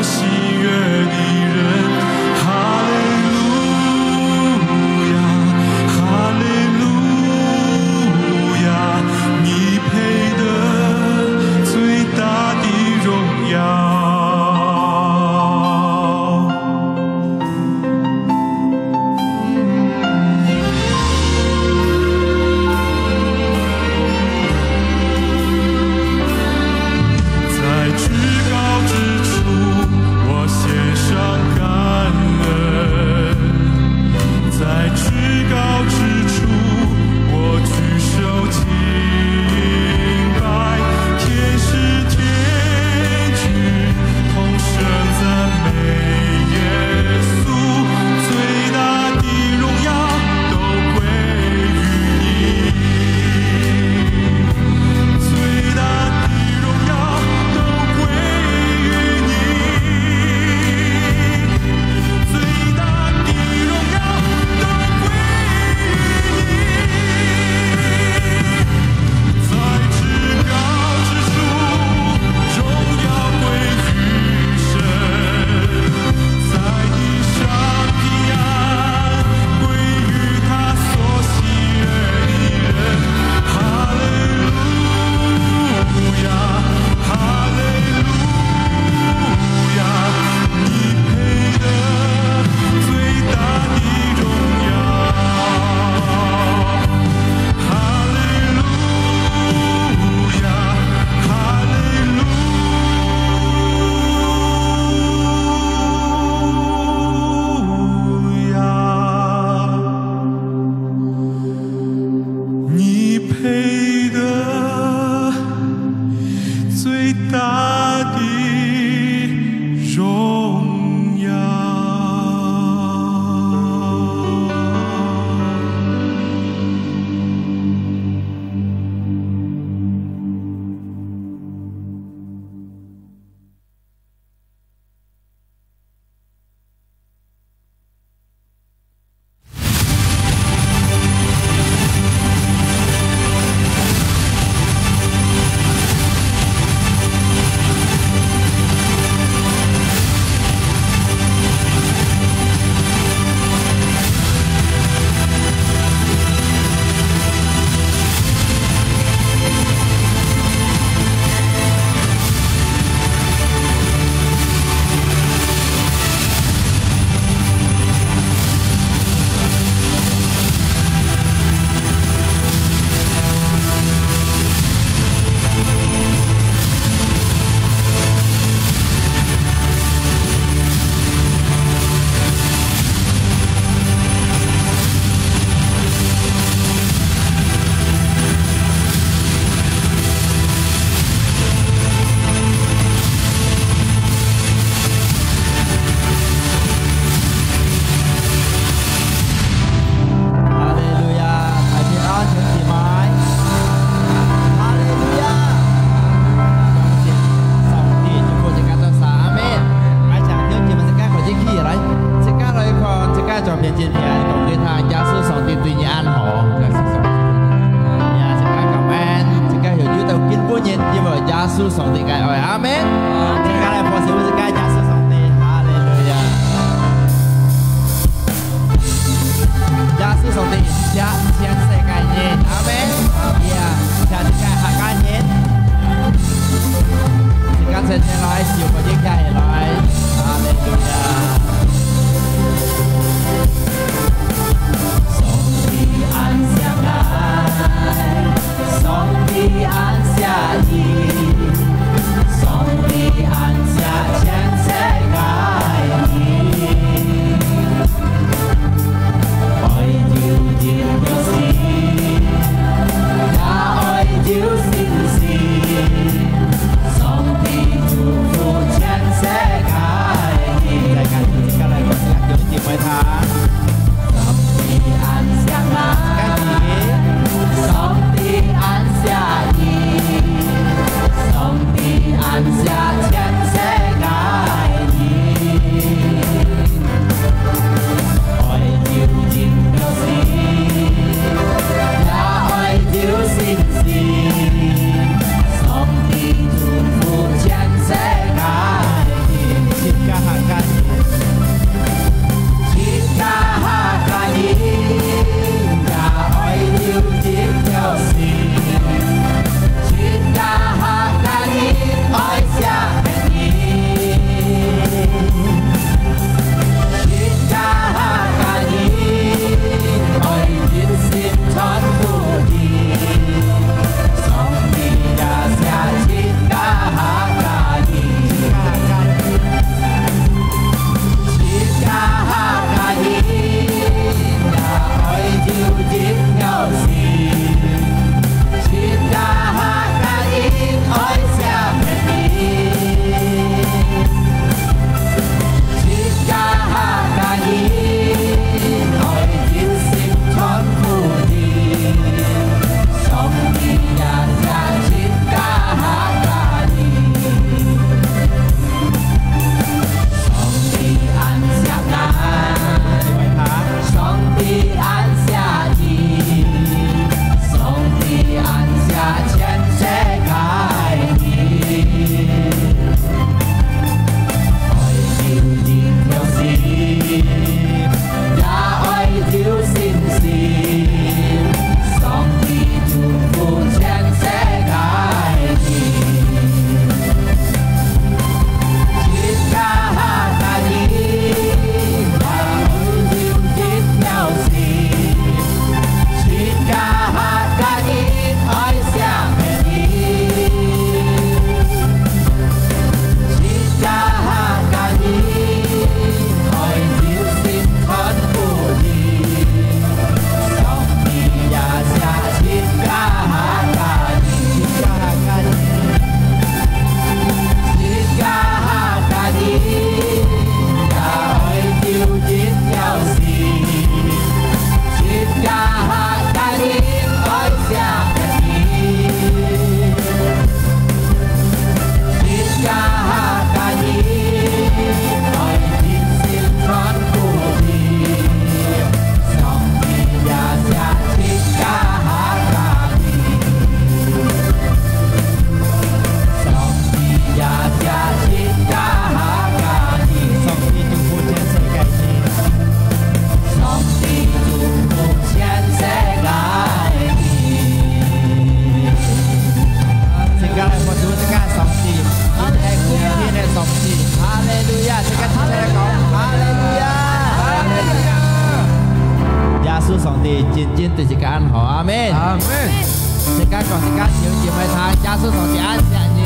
喜悦的人。穌上帝嘅愛，阿們。請家嚟播小music，耶穌上帝，哈利路亞。耶穌上帝將全世界人，阿們。呀，全世界客家人，時間前來，小個應該來，哈利路亞。按下愛，上帝按下義，上帝按下全世界義，愛要點有時，也愛要先時，上帝祝福全世界義。大家聽下來，我先叫你接埋他。上帝按下義，上帝按下全世界義，愛要點有時，也愛要先時，上帝祝福全世界義，親家客家人，親家客家人。要點有時，全家客家人愛相依，全家客家人愛變心傳福音，上帝也下全家客家人，全家客家人也愛要點有時。全家客家人愛相依，全家客家人愛變心傳福音，上帝也下全家客家人，上帝按下愛，上帝按下義。上帝按下全世界義，愛要點有時，也愛要先時，上帝祝福全世界義，全家客家人也愛要點有時，全家愛相依，全家客家人愛要先傳福音，上帝也下全家客家人，全家客家人也愛要點有時，全家客家人愛相全家客家人愛變心傳福音，上帝也下全家客家人，上帝也下全家客家人，上帝祝福全世界人，上帝祝福全世界人。Segala sesuatu somsi, ini somsi, haleluya, segala sesuatu, haleluya, haleluya. Yesus上帝真正對這個安好，阿們，阿們。這個講這個小姐妹她，耶穌上帝安享你，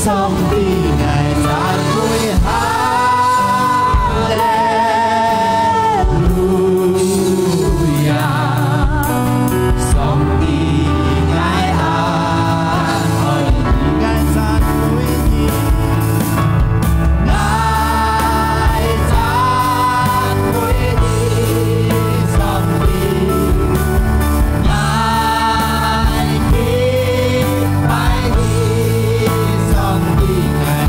上帝爱赞美哈利路亚，上帝爱爱你，爱赞美你，爱赞美你，上帝爱敬拜你，上帝爱。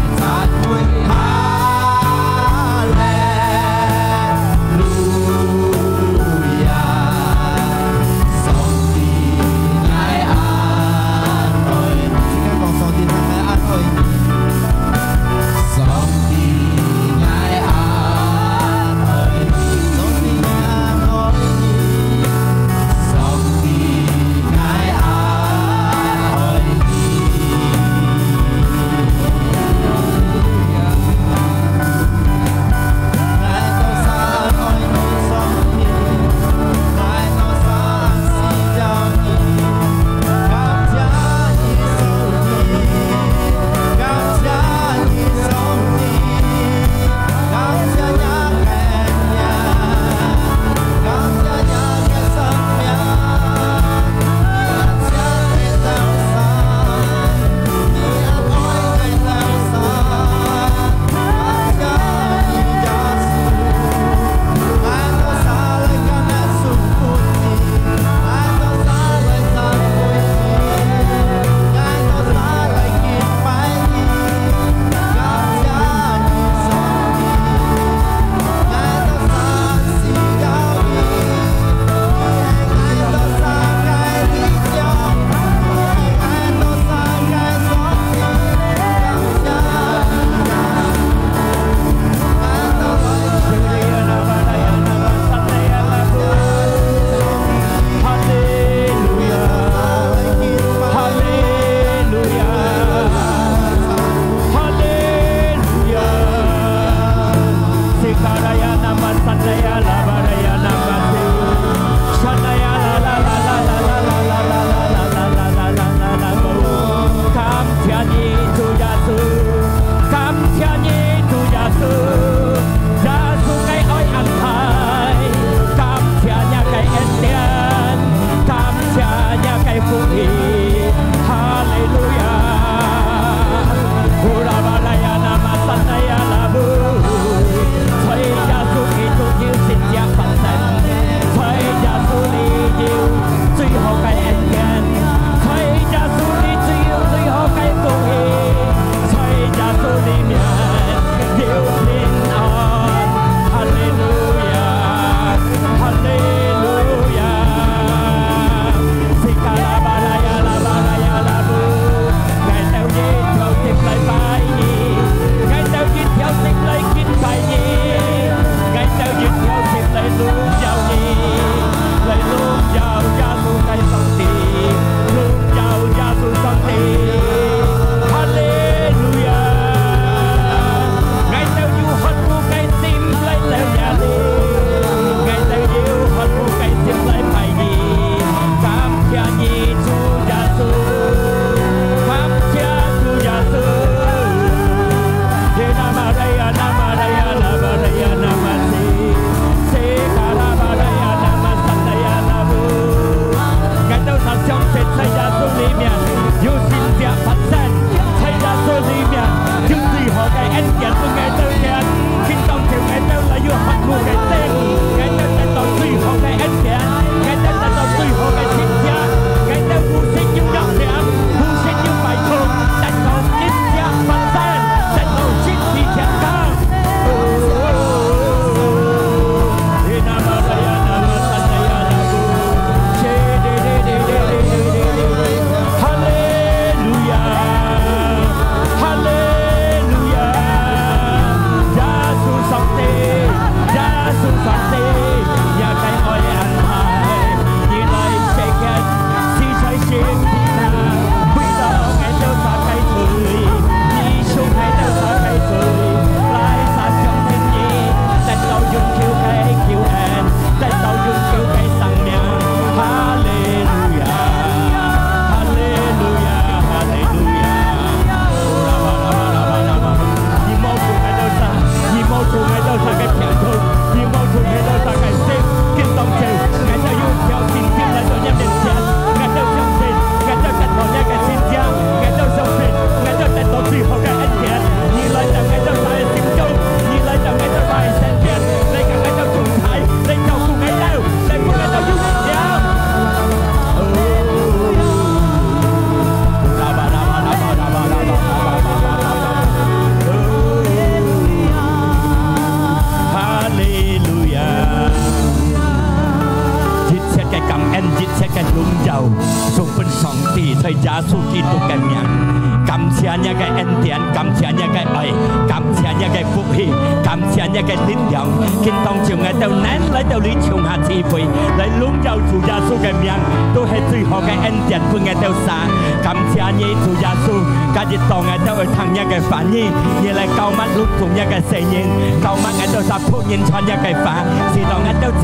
典，感謝你嘅愛，感謝你嘅福氣，感謝你嘅力量。見當朝我到難嚟到你唱下智慧，嚟榮耀主耶穌嘅名，都係最好嘅恩典俾我到撒。感謝你主耶穌，今日當我到去聽一嘅反應，你嚟救乜錄同一嘅聲音，救乜我到十福音傳一嘅法，是當我到車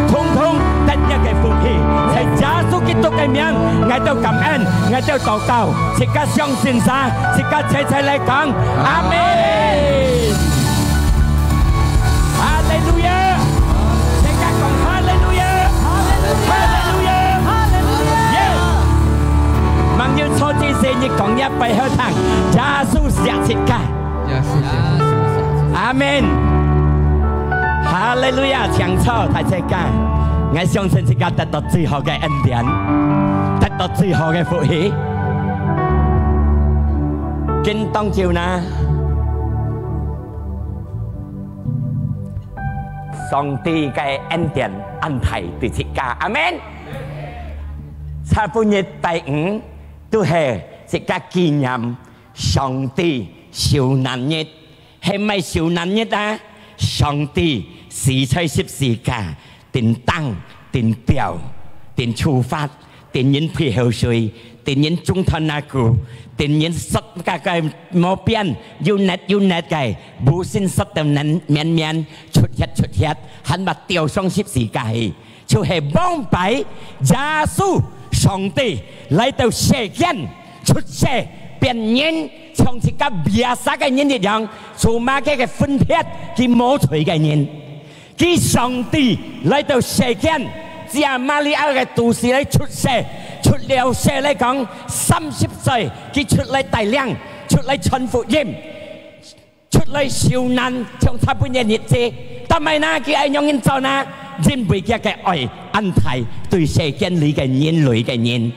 通通得一嘅福氣，係耶穌基督嘅名，我到感恩，我到禱告，即刻相信啥，即刻齊嚟講，阿門。哈利路亞，即刻講哈利路亞，哈利路亞，哈利路亞。望要初次聖日講一杯好湯，耶穌下切家，阿門。哈利路亞，唱錯太切家，我相信即刻得到最好嘅恩典，得到最好嘅福氣。見當朝呢，上帝嘅恩典安排對自家，阿門。差半日第五都係自家紀念上帝受難日，係咪受難日啊？上帝死在十字架，定當、定表、定處罰、定人配後水。定人中途那個，定人實個冇變，要net 嘅，無先實到人面出血，喊埋掉上十字架去，就係幫擺耶穌上帝嚟到世間出世變人，從自家別殺嘅人一樣，做乜嘅分別佢冇除嘅人，佢上帝嚟到世間。只係瑪利亞嘅都市嚟出世，出了世嚟講30歲，佢出嚟大量，出嚟傳福音，出嚟受難，從差半日日子，但係呢，佢係用人做呢，因為佢嘅愛安排對世間裏嘅人類嘅人，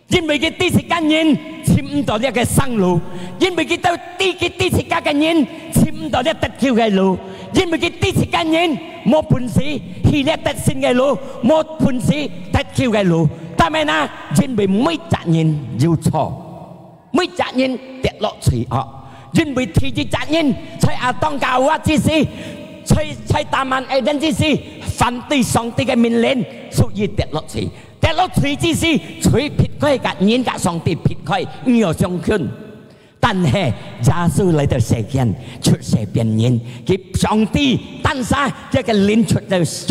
因為佢啲時間人簽唔到呢個生路，因為佢到啲時間嘅人簽唔到呢得救嘅路。因為佢啲時間人冇本事，去叻得勝嘅路，冇本事得救嘅路。但係呢，因為每責任要錯，每責任跌落罪惡，因為提住責任，在亞當教化之時，在大萬愛人之時，反對上帝嘅命令，所以跌落罪。跌落罪之時，罪撇開嘅人格上帝撇開，唔有相權。但係耶穌嚟到世間出世變人，佢上帝誕生一個靈出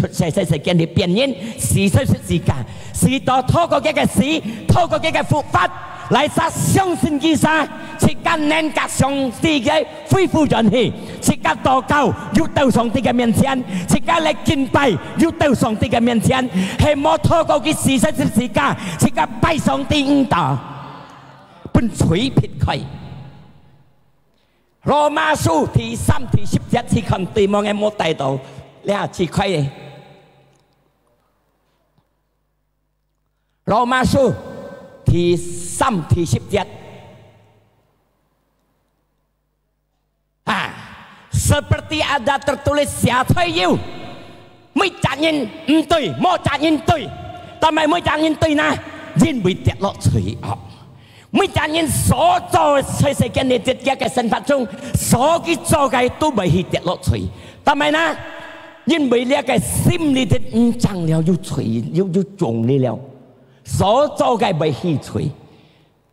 世世間嘅變人，死在十字架，是到透過佢嘅死，透過佢嘅復活，嚟殺相信佢殺，即刻能格上帝嘅恢復人氣，即刻禱告要到上帝嘅面前，即刻嚟敬拜要到上帝嘅面前，係冇透過佢死在十字架，即刻拜上帝應道，本隨撇開。羅馬書第3、第10節去看對望嘅冇帶到，你下次開。羅馬書第3、第10節seperti ada tertulis siapa you，每責任唔對，冇責任對，但係每責任對呢，因為跌落罪惡。每責任所做在世間嘅自己嘅生活中，所去做嘅都未去跌落罪。但係呢，因為呢個心裏的唔正了，要罪要中你了，所做嘅未去罪。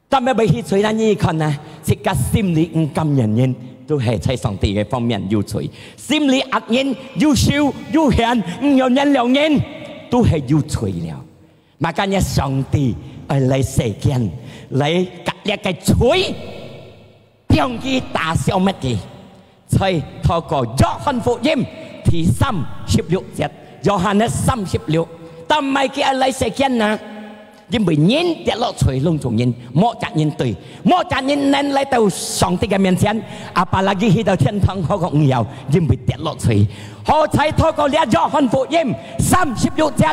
但係未去罪呢？你看呢，即個心裏唔甘人都係在上帝嘅方面要罪，心裏惡人要笑要恨，唔有人良人都係要罪了。嘛，今日上帝嚟世間。嚟隔一個嘴，將佢打消滅嘅，所透過約翰福音第3:16節，約翰嘅3:16，但唔係佢嚟世間啊，因為人跌落罪攏從人，冇責任對，冇責任能嚟到上帝嘅面前，apalagi去到天堂嗰個唔有，因為跌落罪，好才透過呢約翰福音3:16節。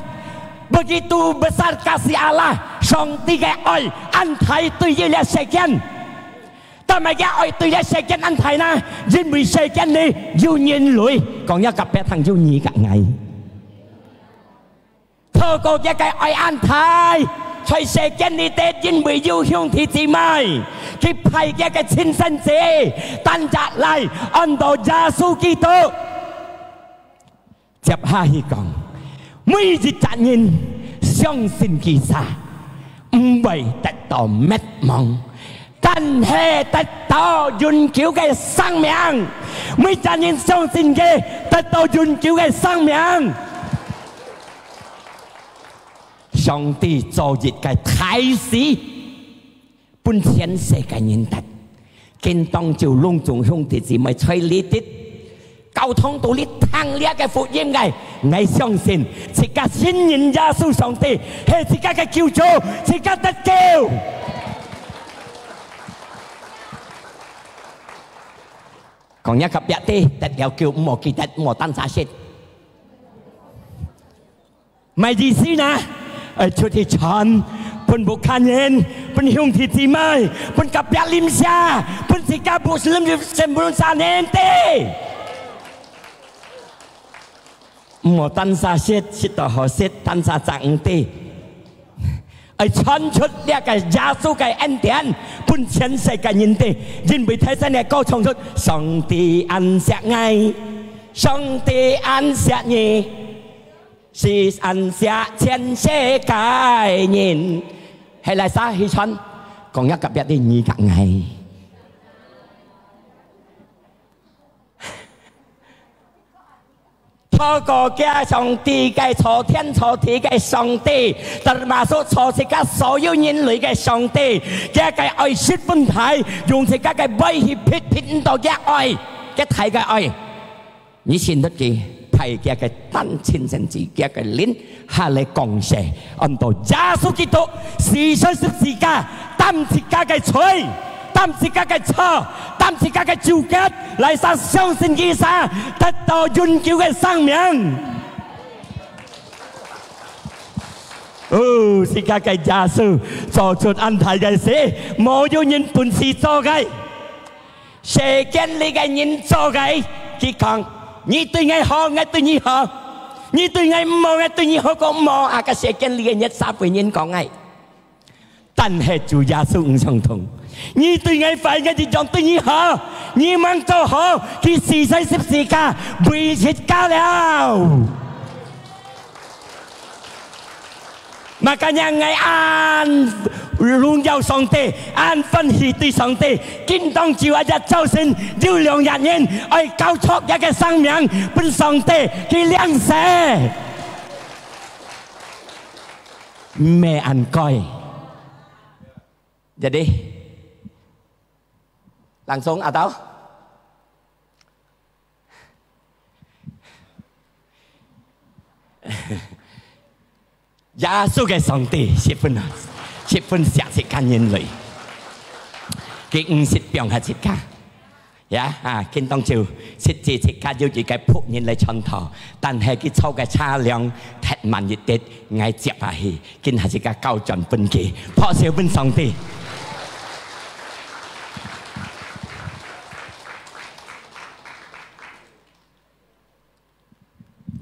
Begitu besar kasih Allah, 上帝嘅愛安排對於呢世間，但係嘅愛對呢世間安排呢，因為世間你要人類講一個別行要二個愛，透過一個愛安排，在世間裏的因為要向天姊妹，佢派嘅親生者，單日嚟按到耶穌基督。接下去講，每一個人相信其實唔會得到滅亡，但係得到永久嘅生命。每一個人相信嘅得到永久嘅生命。上帝造日嘅啟示，本全世界人得，見當就隆重兄弟姊妹吹呢啲。交通到你聽呢個福音嘅，我相信自家信任耶穌上帝係自家嘅救主，自家得救。講一及一啲，特有叫唔記得唔單殺先，唔係意思นะ，出去傳。pun bukannya pun hiung titi mai pun kapyak limsya pun sika bu sebelum sanente mo tan sa set sita ho set tan sa chang te ai chọn chút dia cái gia số cái anh tiền pun chen sai cái nhìn te nhìn bị thấy này câu trong chút song ti ăn sẽ ngay song ti ăn sẽ nhỉ si ăn sẽ chen sẽ cái nhìn hay là sao hi chọn còn nhắc cặp biệt đi nhỉ cả ngày透過嘅上帝嘅創天創地嘅上帝，特嘛所創世界所有人類嘅上帝嘅愛惜分體，用世界嘅威脅撇到嘅愛嘅睇嘅愛，以前都記睇嘅單親甚至嘅靈下嚟降世，按到耶穌基督時出十字架擔自家嘅罪。擔自家嘅錯，擔自家嘅召結，嚟殺相信醫生，得到永久嘅生命。哦，自家嘅耶穌做出安排嘅事，冇有人本事做嘅，世間裏嘅人做嘅，佢講你對我好，我對你好；你對我唔好，我對你好過唔好。啊，個世間裏嘅人三個人講嘅，但係主耶穌唔相同。你對我快嘅就講對你好，你們做好，佢時勢十字架為切家了。Makanya ngay an luôn giàu song tê, an phân hỷ tùy song tê, kinh tông chịu aja châu sinh, dư lượng nhạc nhân, ôi cao chót ya cái sang miệng, bên song tê, khi liang xe. Mẹ ăn coi. Jadi langsung atau耶穌嘅上帝十分錫切間人類，佢唔識變下切家，呀啊，見當朝設置切家要自己僕人嚟傳道，但係佢抽嘅車輛踢慢一啲，嗌接下去，見下自己高進分岐，破少本上帝。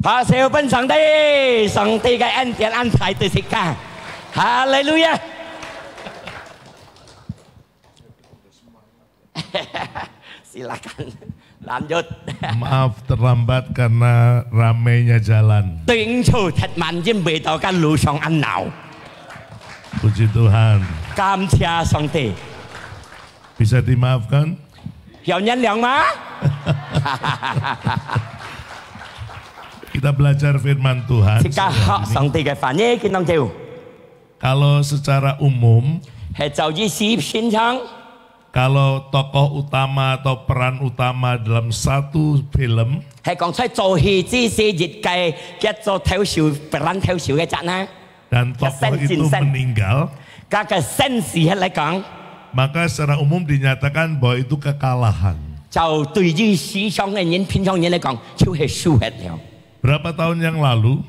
破少本上帝，上帝嘅恩典安排對切家，哈利路亞。Silakan lanjut. Maaf terlambat karena ramainya jalan. Puji Tuhan. Bisa dimaafkan? Kita belajar firman Tuhan. Kalau secara umum, kalau tokoh utama atau peran utama dalam satu film, dan tokoh itu meninggal, maka secara umum dinyatakan bahwa itu kekalahan. Berapa tahun yang lalu,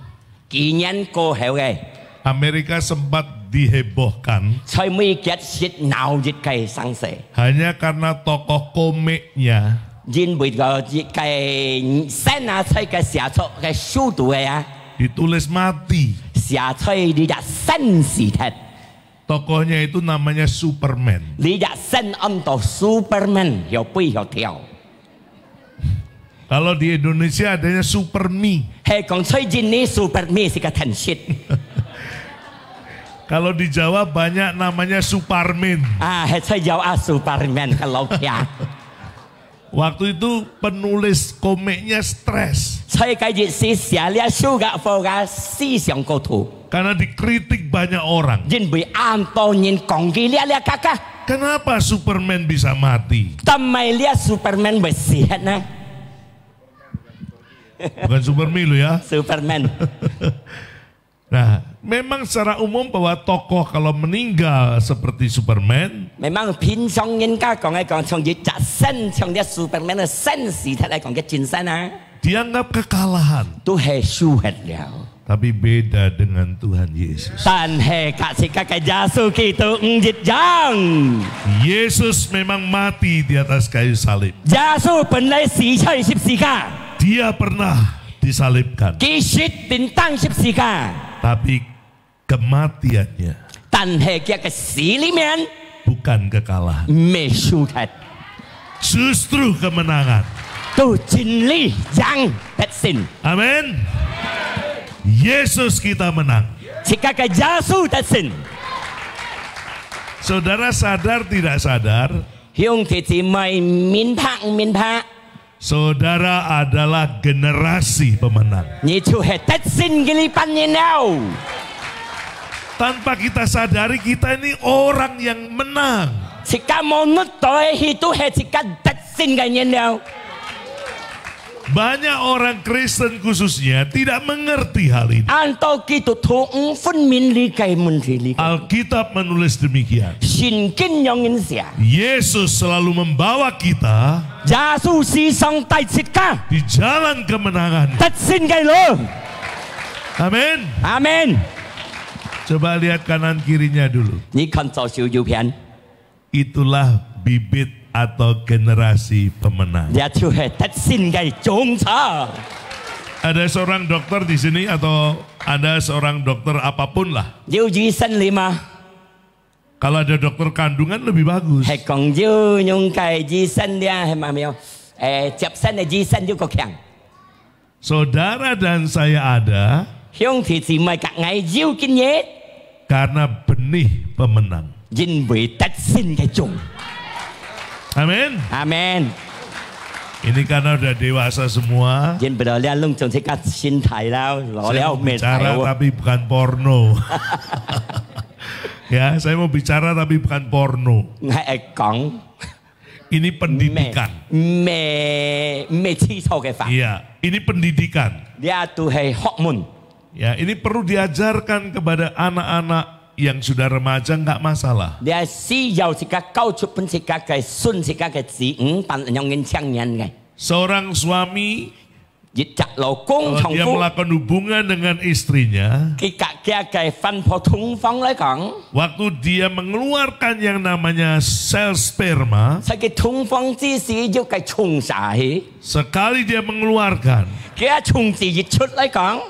Amerika sempat dihebohkan hanya karena tokoh komiknya ditulis mati. tokohnya itu namanya Superman. 你日新暗道 Superman 又飛又跳， Kalau di Indonesia adanya Supermi. 係講吹戰呢 Superman 是個騰訊 Kalau di Jawa banyak namanya Suparmin. 啊，係吹有啊 Superman 嘅老家， Waktu itu penulis komiknya stres 吹嘅熱是寫了書嘅課嘅思想高度， karena dikritik banyak orang. 因為按多人講嘅呢格格， Kenapa Superman bisa mati? 但係呢 Superman 會死呢 Bukan Supermi lo ya.？Superman Nah, memang secara umum bahwa tokoh kalau meninggal seperti Superman, memang偏向人家講一講，從熱日新從啲 Superman 嘅新事體嚟講嘅戰爭啊， dianggap kekalahan. 都係輸hết了。 Tapi beda dengan Tuhan Yesus. 但係格式格嘅耶穌基督唔一樣， Yesus memang mati di atas kayu salib. 耶穌本來死在十字架， Dia pernah disalibkan. 佢死定當十字架， Tapi kematiannya 但係佢嘅死裡面 bukan kekalahan. 未輸hết， Justru kemenangan. 都盡力讓得勝。 Amin. Yesus kita menang. 即刻嘅耶穌得勝， Saudara sadar tidak sadar, 兄弟姊妹明白唔明白？ saudara adalah generasi pemenang. 你就係得勝嘅呢班人了。 Tanpa kita sadari kita ini orang yang menang. 即刻望得到佢都係即刻得勝嘅人了。 Banyak orang Kristen khususnya tidak mengerti hal ini. 按道基督徒唔分明理解問題理解。 Alkitab menulis demikian. 聖經有人寫， Yesus selalu membawa kita 耶穌是上帝設計 di jalan kemenangan. 得勝嘅路。 Amin. 阿門。 Coba lihat kanan kirinya dulu. 你看左小右片， Itulah bibit atau generasi pemenang. 也就係得勝嘅種子。 Ada seorang dokter di sini atau ada seorang dokter apapun lah. 要醫生你嘛， Kalau ada dokter kandungan lebih bagus. 係講要用嘅醫生咧，係咪有？接生嘅醫生要個強， Saudara dan saya ada 兄弟姊妹隔硬要見嘢， karena benih pemenang. 因為得勝嘅種。 Amin. 阿門。 Ini karena udah dewasa semua. 因為咧攏仲即刻先睇啦，攞 Saya 了 mau 未睇 bicara 喎。 tapi bukan porno. Ya, saya mau bicara tapi bukan porno. 係講 Ini pendidikan. 未知錯嘅法， Iya, ini pendidikan. 呢都係學問。 Ya, ini perlu diajarkan kepada anak-anak yang sudah remaja nggak masalah. 你係需要自己教出本自己嘅信自己嘅子女，扮用人青人嘅。 Seorang suami 越責老公 kalau 重 dia 複， melakukan hubungan dengan istrinya, 佢隔嘅分破通方嚟講， waktu dia mengeluarkan yang namanya sel sperma, 使佢通方之時要佢沖晒， sekali dia mengeluarkan, 佢一沖字一出嚟講，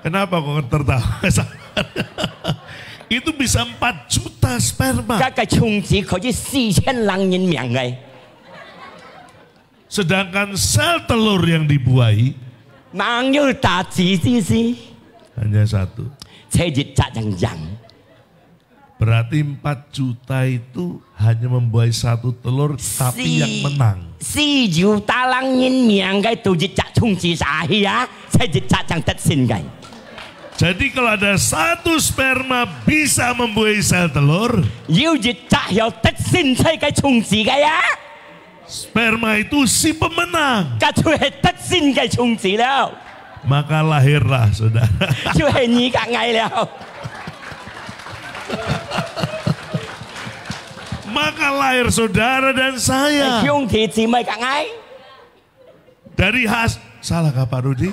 kenapa kok tertawa? Itu bisa 4 juta sperma. 佢嘅沖字可以4000人命嘅。 Sedangkan sel telur yang dibuahi 萬要打字之時， hanya 1. 車越責人人。 Berarti 4 juta itu hanya membuahi 1 telur tapi yang menang. 4要打人命嘅都越責沖字晒啊，車越責人得勝嘅。 Jadi kalau ada 1 sperma bisa membuahi sel telur, 要越責有得勝車嘅沖字嘅呀。 sperma itu si pemenang. 就係得勝嘅種子了， Maka lahirlah saudara. 就係你嘅愛了。 Maka lahir saudara dan saya. 兄弟姊妹嘅愛， Dari salah kah Pak Rudi?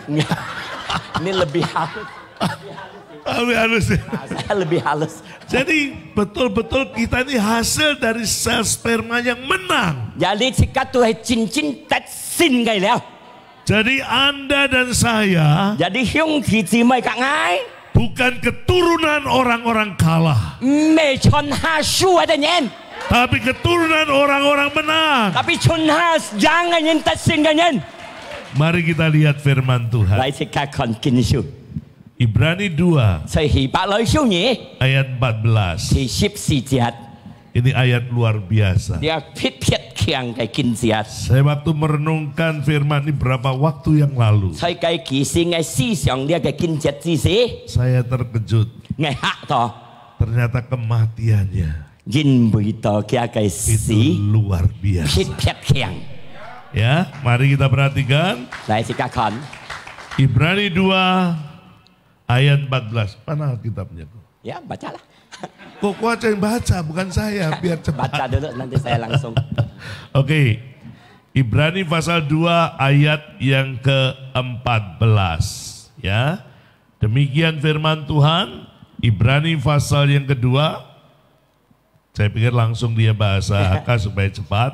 ini lebih halus, Halus ya. saya lebih halus. Jadi betul-betul kita ini hasil dari sel sperma yang menang. Jadi jika tu係真正得勝嘅了， Jadi Anda dan saya jadi兄弟姊妹嘅愛， bukan keturunan orang-orang kalah, 唔係春夏輸嘅人， tapi keturunan orang-orang menang. 特別春夏贏嘅人得勝嘅人。 Mari kita lihat firman Tuhan. 嚟即刻看經書， Ibrani 2 在希伯來書嘢 ayat 14. 第14節， Ini ayat luar biasa. 你撇強嘅經節， Saya waktu merenungkan firman ini beberapa waktu yang lalu, 在計其實嘅思想呢嘅經節之時， saya terkejut. 嘅嚇到 Ternyata kematiannya 因為到嘅嘅 itu 死 luar 撇 biasa. 強。 Ya, mari kita perhatikan. 嚟即刻看， Ibrani 2 ayat 14. Mana kitabnya? 呀，baca lah， Kok aja yang baca, bukan saya, biar cepat. baca dulu nanti saya langsung. Oke. Ibrani pasal 2 ayat yang ke-14. Ya. Demikian firman Tuhan. Ibrani pasal yang kedua. Saya pikir langsung dia bahasa Haka supaya cepat.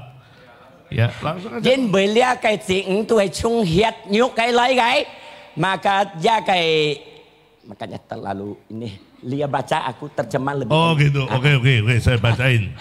Ya, langsung aja. Jadi beliau cái chuyện tôi chung hiat nhuk cái lấy cái maka dia cái makanya terlalu ini dia baca aku terjemah lebih. Oh gitu, oke, saya bacain.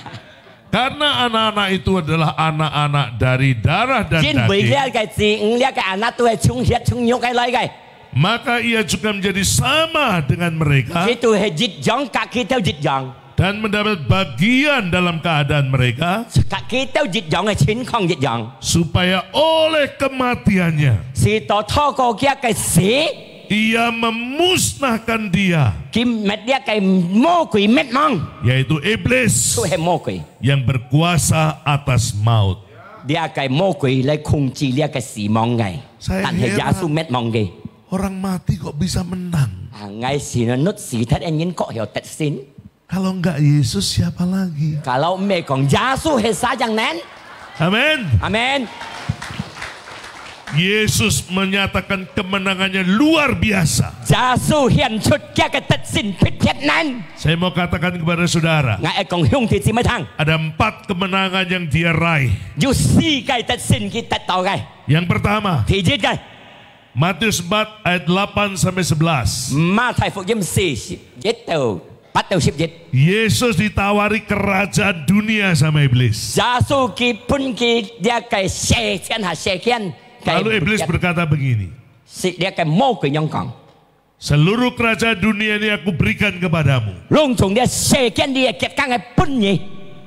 Karena anak-anak itu adalah anak-anak dari darah dan Jadi beliau daging, cái chuyện dia cái anak tôi chung hiat chung nhuk cái lấy cái. maka ia juga menjadi sama dengan mereka Khi tôi hay dịch dòng các khi theo dịch dòng, dan mendapat bagian dalam keadaan mereka, các khi theo dịch dòng là chính không dịch dòng. supaya oleh kematiannya Thì tôi thao có cái sĩ ia memusnahkan dia, kim mệt dia cái mô quỷ mệt mong, yaitu iblis tôi hay mô quỷ. yang berkuasa atas maut. Dia cái mô quỷ lấy khung chi dia cái sĩ mong ngày. Saya Thành hay heran. giả su mệt mong gì. Orang mati kok bisa menang? Ngày xì nó nút xì thất anh nhìn có hiểu tật xin. Kalau enggak Yesus siapa lagi? Kalau mẹ còn giá su hết xa chẳng nén. Amin. Amen. Yesus menyatakan kemenangannya luar biasa. Giá su hiện xuất cái tật xin phít phết nén. Saya mau katakan kepada saudara, Ngài còn hung thì chỉ mới thăng. ada 4 kemenangan yang dia raih. Dù xì cái tật xin cái tật tàu cái. Yang pertama, Thì giết cái. Matius 4 ayat 8 sampai 11. Ma thầy phục dâm xì giết tàu. Bắt tàu xếp giết. Yesus ditawari kerajaan dunia sama iblis. Giá su kỳ pun kỳ dia cái xe khen hà xe khen. Lalu iblis berkata begini, Dia cái mô quỷ nhong còn. seluruh kerajaan dunia ini aku berikan kepadamu. Long trùng dia xe khen dia kẹp các ngày pun nhỉ.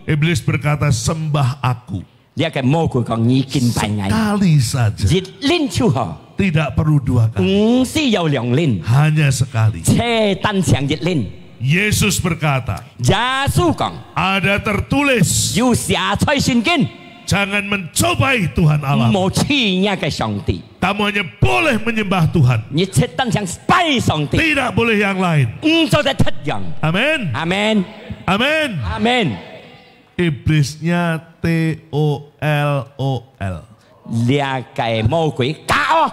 Iblis berkata, sembah aku. Dia cái mô quỷ còn nhí kinh bài ngày. Sekali saja, Giết linh chu hò. tidak perlu 2 kali, Si dầu liang linh. hanya sekali. Che tan xiang giết linh. Yesus berkata, Giá su còn. ada tertulis, Yu xia choi xin kinh. jangan mencobai Tuhan Allah. Mô chi nha cái song tỷ. Kamu hanya boleh menyembah Tuhan, Nhị chết tan xiang spy song tỷ. tidak boleh yang lain. Cho ta thất dòng. Amin. Amen. Amin. Amen. Iblisnya TOLOL. Lia cái mô quỷ cao.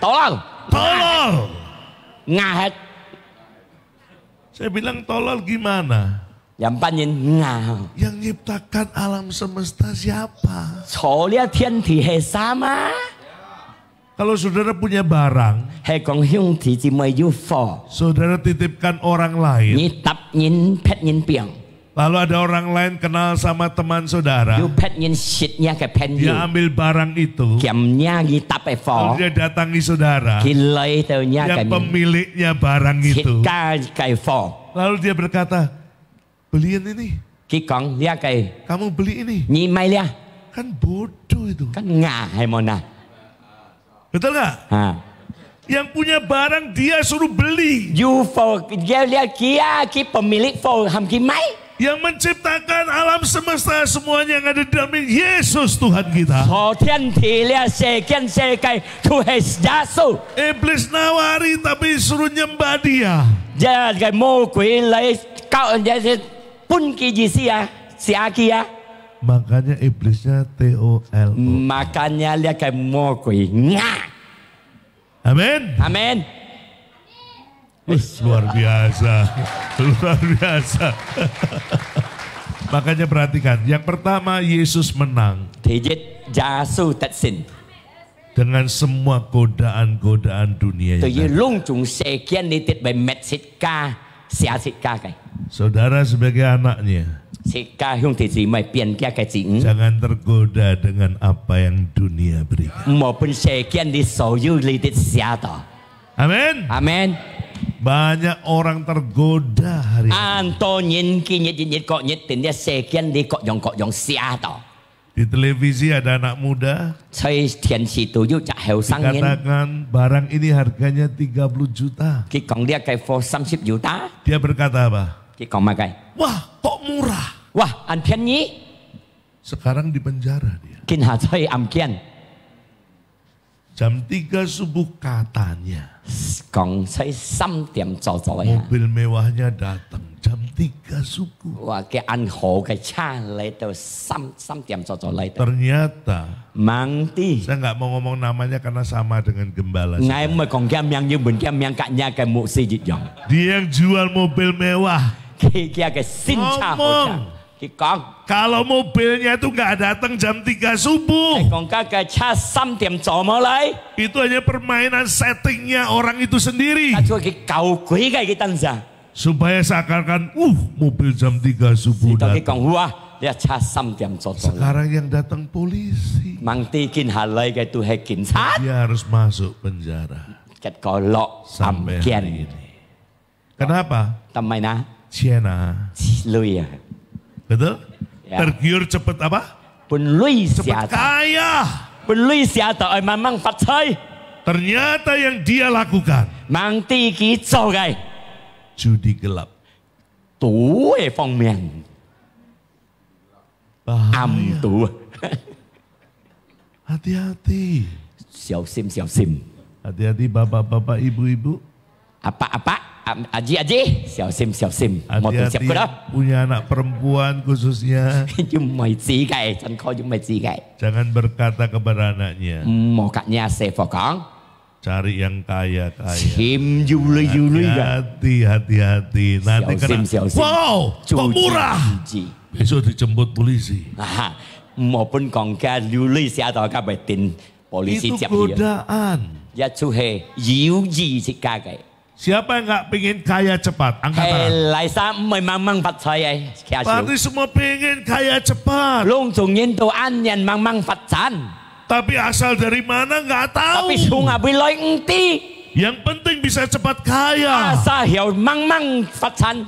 Tolong. Tolol. Nga hết. Saya bilang tolol gimana? Yang panjang nga. Yang nyiptakan alam semesta siapa? Chỗ lia thiên thì hệ sama. Kalau saudara punya barang, Hệ còn hung thì chỉ mới yu phò. saudara titipkan orang lain, Nhị tập nhìn pet nhìn piang. lalu ada orang lain kenal sama teman saudara, Yu pet nhìn shit nha cái pen yu. dia ambil barang itu, Kiam nha nhị tập cái phò. lalu dia datangi saudara, Khi lấy tờ nha cái yang pemiliknya barang shit itu, ca cái phò. lalu dia berkata, beliin ini, Khi còn lia cái kamu beli ini, nhị mai lia. kan bodoh itu, Kan nga hay mona. betul nggak? Ha. Yang punya barang dia suruh beli, Yu phò lia lia kia ki pemilik phò ham ki mai. yang menciptakan alam semesta semuanya yang ada di dalam ini, Yesus Tuhan kita. Phò thiên thì lia xe kian xe cái thu hệ giá su. Iblis nawari tapi suruh nyembah dia. Giờ cái mô quỷ lấy cao dia pun ki gì sia sia kia. Makanya iblisnya TOLO. Makanya lia cái mô quỷ nga. Amin. Amen. Luar biasa. Luar biasa. Makanya perhatikan, yang pertama Yesus menang. Thì giết giá su tật xin. dengan semua godaan-godaan dunia Từ yang như ada. luôn chúng sẽ kiên đi tiết bởi mệt xịt ca, xả xịt ca cái. Saudara sebagai anaknya, Xịt ca hung thì gì mày biển kia cái gì. jangan tergoda dengan apa yang dunia berikan. Một bên sẽ kiên đi sở hữu lý tiết xả đó. Amin. Amen. Banyak orang tergoda hari ini. Anto nhìn kia nhật cọ nhật tình dia sẽ kiên đi cọ dòng xả đó. Di televisi ada anak muda Saya thiền sĩ tổ chức chả hiểu sang nhiên. dikatakan barang ini harganya 30 juta. Cái con dia cái for 30 juta. Dia berkata apa? Cái con mà cái. Wah, kok murah? Wah, anh phiền nhí. Sekarang di penjara dia. Kinh hà chơi âm kiên. Jam 3 subuh katanya Còn xây xăm tiệm trò trò ya. mobil mewahnya datang jam 3 subuh. Wah, cái anh hộ cái cha lấy tao xăm tiệm trò trò lấy tao. Ternyata Mang ti. saya nggak mau ngomong namanya karena sama dengan gembala. Ngày mới còn kem yang như mình kem yang cả nhà cái mụ si dịch dòng. Dia yang jual mobil mewah. Khi kia cái xin cha hộ cha. Cái con. Kalau mobilnya itu nggak datang jam 3 subuh, Còn cái cha xăm tiệm trò mới lấy. itu hanya permainan settingnya orang itu sendiri. Ta cho cái cầu quý cái tân giả. Supaya seakan-akan, mobil jam 3 subuh Thì tao cái datang. con hua. Dia cha xăm tiệm trò trò. Sekarang yang datang polisi. Mang ti kinh hà lấy cái tu hay cảnh sát. Dia harus masuk penjara. Cái có lọ âm Sampai hari kiên. ini. Kenapa? Tâm mày na. China. Lui à. Betul? Ya. Tergiur cepet apa? Pun lui Cepet xả tao. kaya. Pun lui xả tao ai mà mang phát chơi. Ternyata yang dia lakukan Mang ti ký trò cái. judi gelap. Tú ở phong miền. Âm Bahaya. tú. Hati-hati. Xỉu sim. Hati-hati bapak-bapak, ibu-ibu. Apa. Aji. Xỉu sim. Một tuần xếp Hati-hati cái đó. punya anak perempuan khususnya. Nhưng mày chỉ cái. Chân khó nhưng mày chỉ cái. Jangan berkata kepada anaknya, Một cả nhà sẽ phò con. cari yang kaya-kaya. Chim du lươi cái. Hati-hati. Nanti kena, Siau sim. wow, kok murah. Chi. Besok dijemput polisi. Một bên còn ca lưu ly xả tao ca bài tin polisi Itu chập dia. godaan. Ya chú hề yếu gì thì ca cái. Siapa yang nggak pengen kaya cepat? Angkat Hề tangan. lại sao mới mang phát chơi ấy. Kaya Berarti siêu. semua pengen kaya cepat. Luôn dùng nhiên đồ ăn nhân mang phát chán. Tapi asal dari mana nggak tahu. Tapi xuống à bị lôi ti. Yang penting bisa cepat kaya. Asa hiểu mang phát chán.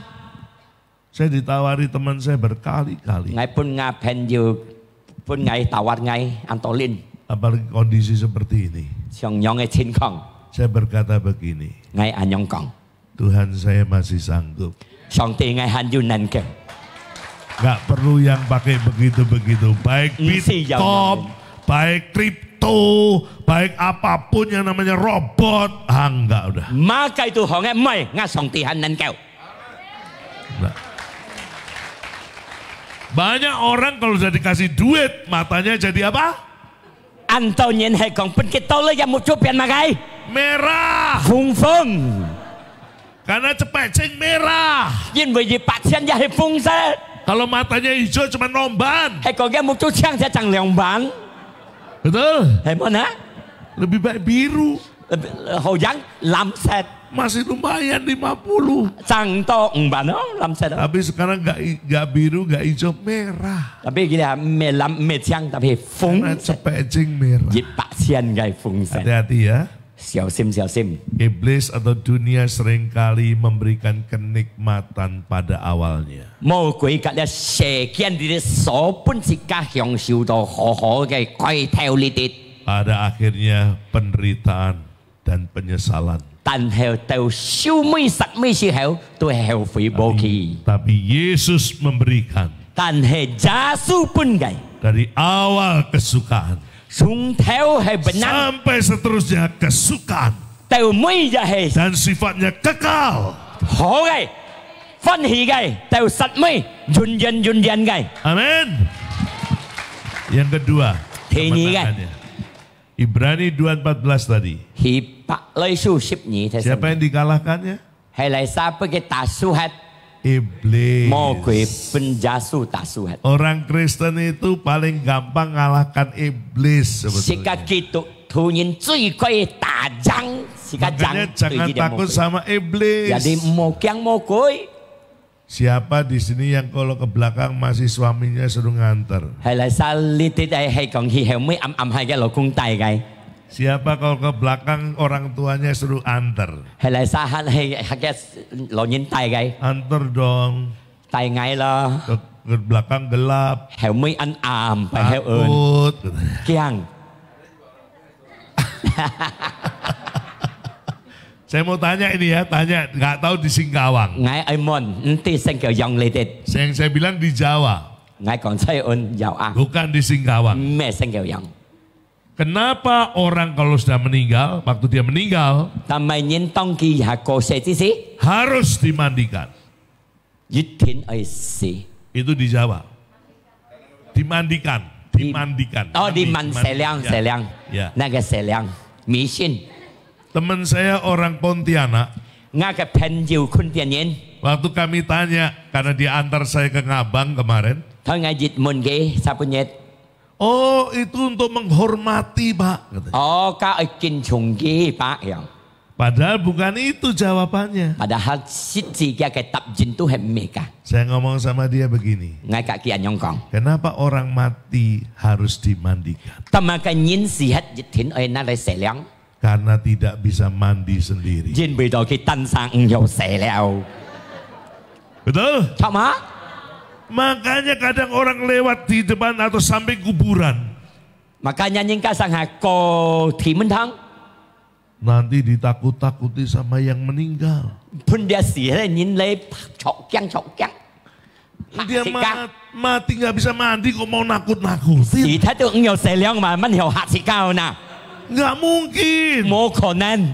Saya ditawari teman saya berkali-kali. Ngày pun ngà pen dư. Pun ngày tawar ngày Antolin. Apalagi kondisi seperti ini. Xong nhong ấy chín con. Saya berkata begini. Ngày anh nhong con. Tuhan saya masih sanggup. Xong ti ngày hành dư nền kêu. Nggak perlu yang pakai begitu-begitu. Baik Isi jauh. Bitcoin, baik kripto, baik apapun yang namanya robot. Enggak udah. Maka itu họ nghe mày ngà xong ti hành nền kêu. Enggak. Banyak orang kalau sudah dikasih duit, matanya jadi apa? Anh tao nhìn hệ còn bên cái tao lấy ra một chút tiền mà gai. Merah. Phung. Karena cepecing merah. Nhìn bởi vì bạc sen ra hệ phung ra. Kalau matanya hijau cuma nomban. Hệ còn cái một chút sang sẽ chẳng liang bán. Betul? Hệ mà ná. Lebih baik biru. Hồ giang làm set. Masih lumayan 50. Chẳng to bán đó làm set đó. Tapi sekarang nggak biru, nggak hijau, merah. Tapi gini mẹ làm mẹ chang tapi phung. Karena cepecing merah. Vì bạc sen gai phung set. Hati-hati ya. Xiao sim. Iblis atau dunia seringkali memberikan kenikmatan pada awalnya.魔鬼隔日射見你哋所本自家享受到可嘅貴條呢啲， Pada akhirnya penderitaan dan penyesalan. 但係到燒尾實尾時候都係後悔無期。 Tapi Yesus memberikan 但係耶穌本嘅 dari awal kesukaan 從頭係本能， sampai seterusnya kesukaan 到尾就係 dan sifatnya kekal. 好嘅、歡喜嘅，到實尾永遠嘅。 Amin. Yang kedua, Ini kan. kemenangannya. Ibrani 2:14 tadi. 希伯來書12睇 Siapa yang dikalahkannya? 係嚟沙不嘅打輸係 Iblis. 魔鬼本耶穌打輸係。 Orang Kristen itu paling gampang ngalahkan iblis Jika sebetulnya. kita 突然最貴打仗，是個仗 Makanya jangan takut sama iblis. Jadi mau kiang mau koi. Siapa di sini yang kalau ke belakang masih suaminya suruh nganter? Hay là sao li tít đây hay còn khi heo mới âm hai cái lỗ cung tay cái. Siapa kalau ke belakang orang tuanya suruh anter? Hay là sao hay cái lỗ nhìn tay cái. Anter dong. Tay ngay lo. Ke belakang gelap. Heo mới ăn phải heo ơn. Takut. Kiang. Saya mau tanya ini ya, nggak tahu di Singkawang. Ngài ơi mon, nanti saya kêu yang lê tết. Yang saya bilang di Jawa. Ngài còn saya ơn giàu à. Bukan di Singkawang. Mẹ saya kêu yang. Kenapa orang kalau sudah meninggal, waktu dia meninggal, Tapi nhìn tông kỳ hạ cô sẽ chứ gì? harus dimandikan. Yết thiên ơi gì? Itu di Jawa. Dimandikan. Oh di man seliang. Ya. Naga seliang. Mission. Teman saya orang Pontianak. Ngài cái pen diệu khun tiền nhìn. Waktu kami tanya, karena dia antar saya ke Ngabang kemarin. Thôi ngài dịch môn ghê, sao bún nhét? Oh itu untuk menghormati Pak. Oh kau ikin chung ghê Pak yang. Padahal bukan itu jawabannya. Padahal sisi kia cái tập jin tu hem meka. Saya ngomong sama dia begini. Ngài cả kia nyong kong. Kenapa orang mati harus dimandikan? Tapi cái nhìn gì hết dịch thiên ơi na lại seliang. Karena tidak bisa mandi sendiri. Jin bị đòi cái tân sang nhiều sẻ leo. Betul? Sama? Makanya kadang orang lewat di depan atau samping kuburan. Makanya những cái sang hạ cô thì minh thắng. Nanti ditakut-takuti sama yang meninggal. Pun dia xỉa lên nhìn lấy chọc chăng. Dia mati nggak bisa mandi kok mau nakut-nakutin. Xỉ thấy được nhiều sẻ leo mà mình hiểu hạt xỉ cao nè. Nggak mungkin. Mau khổ nên.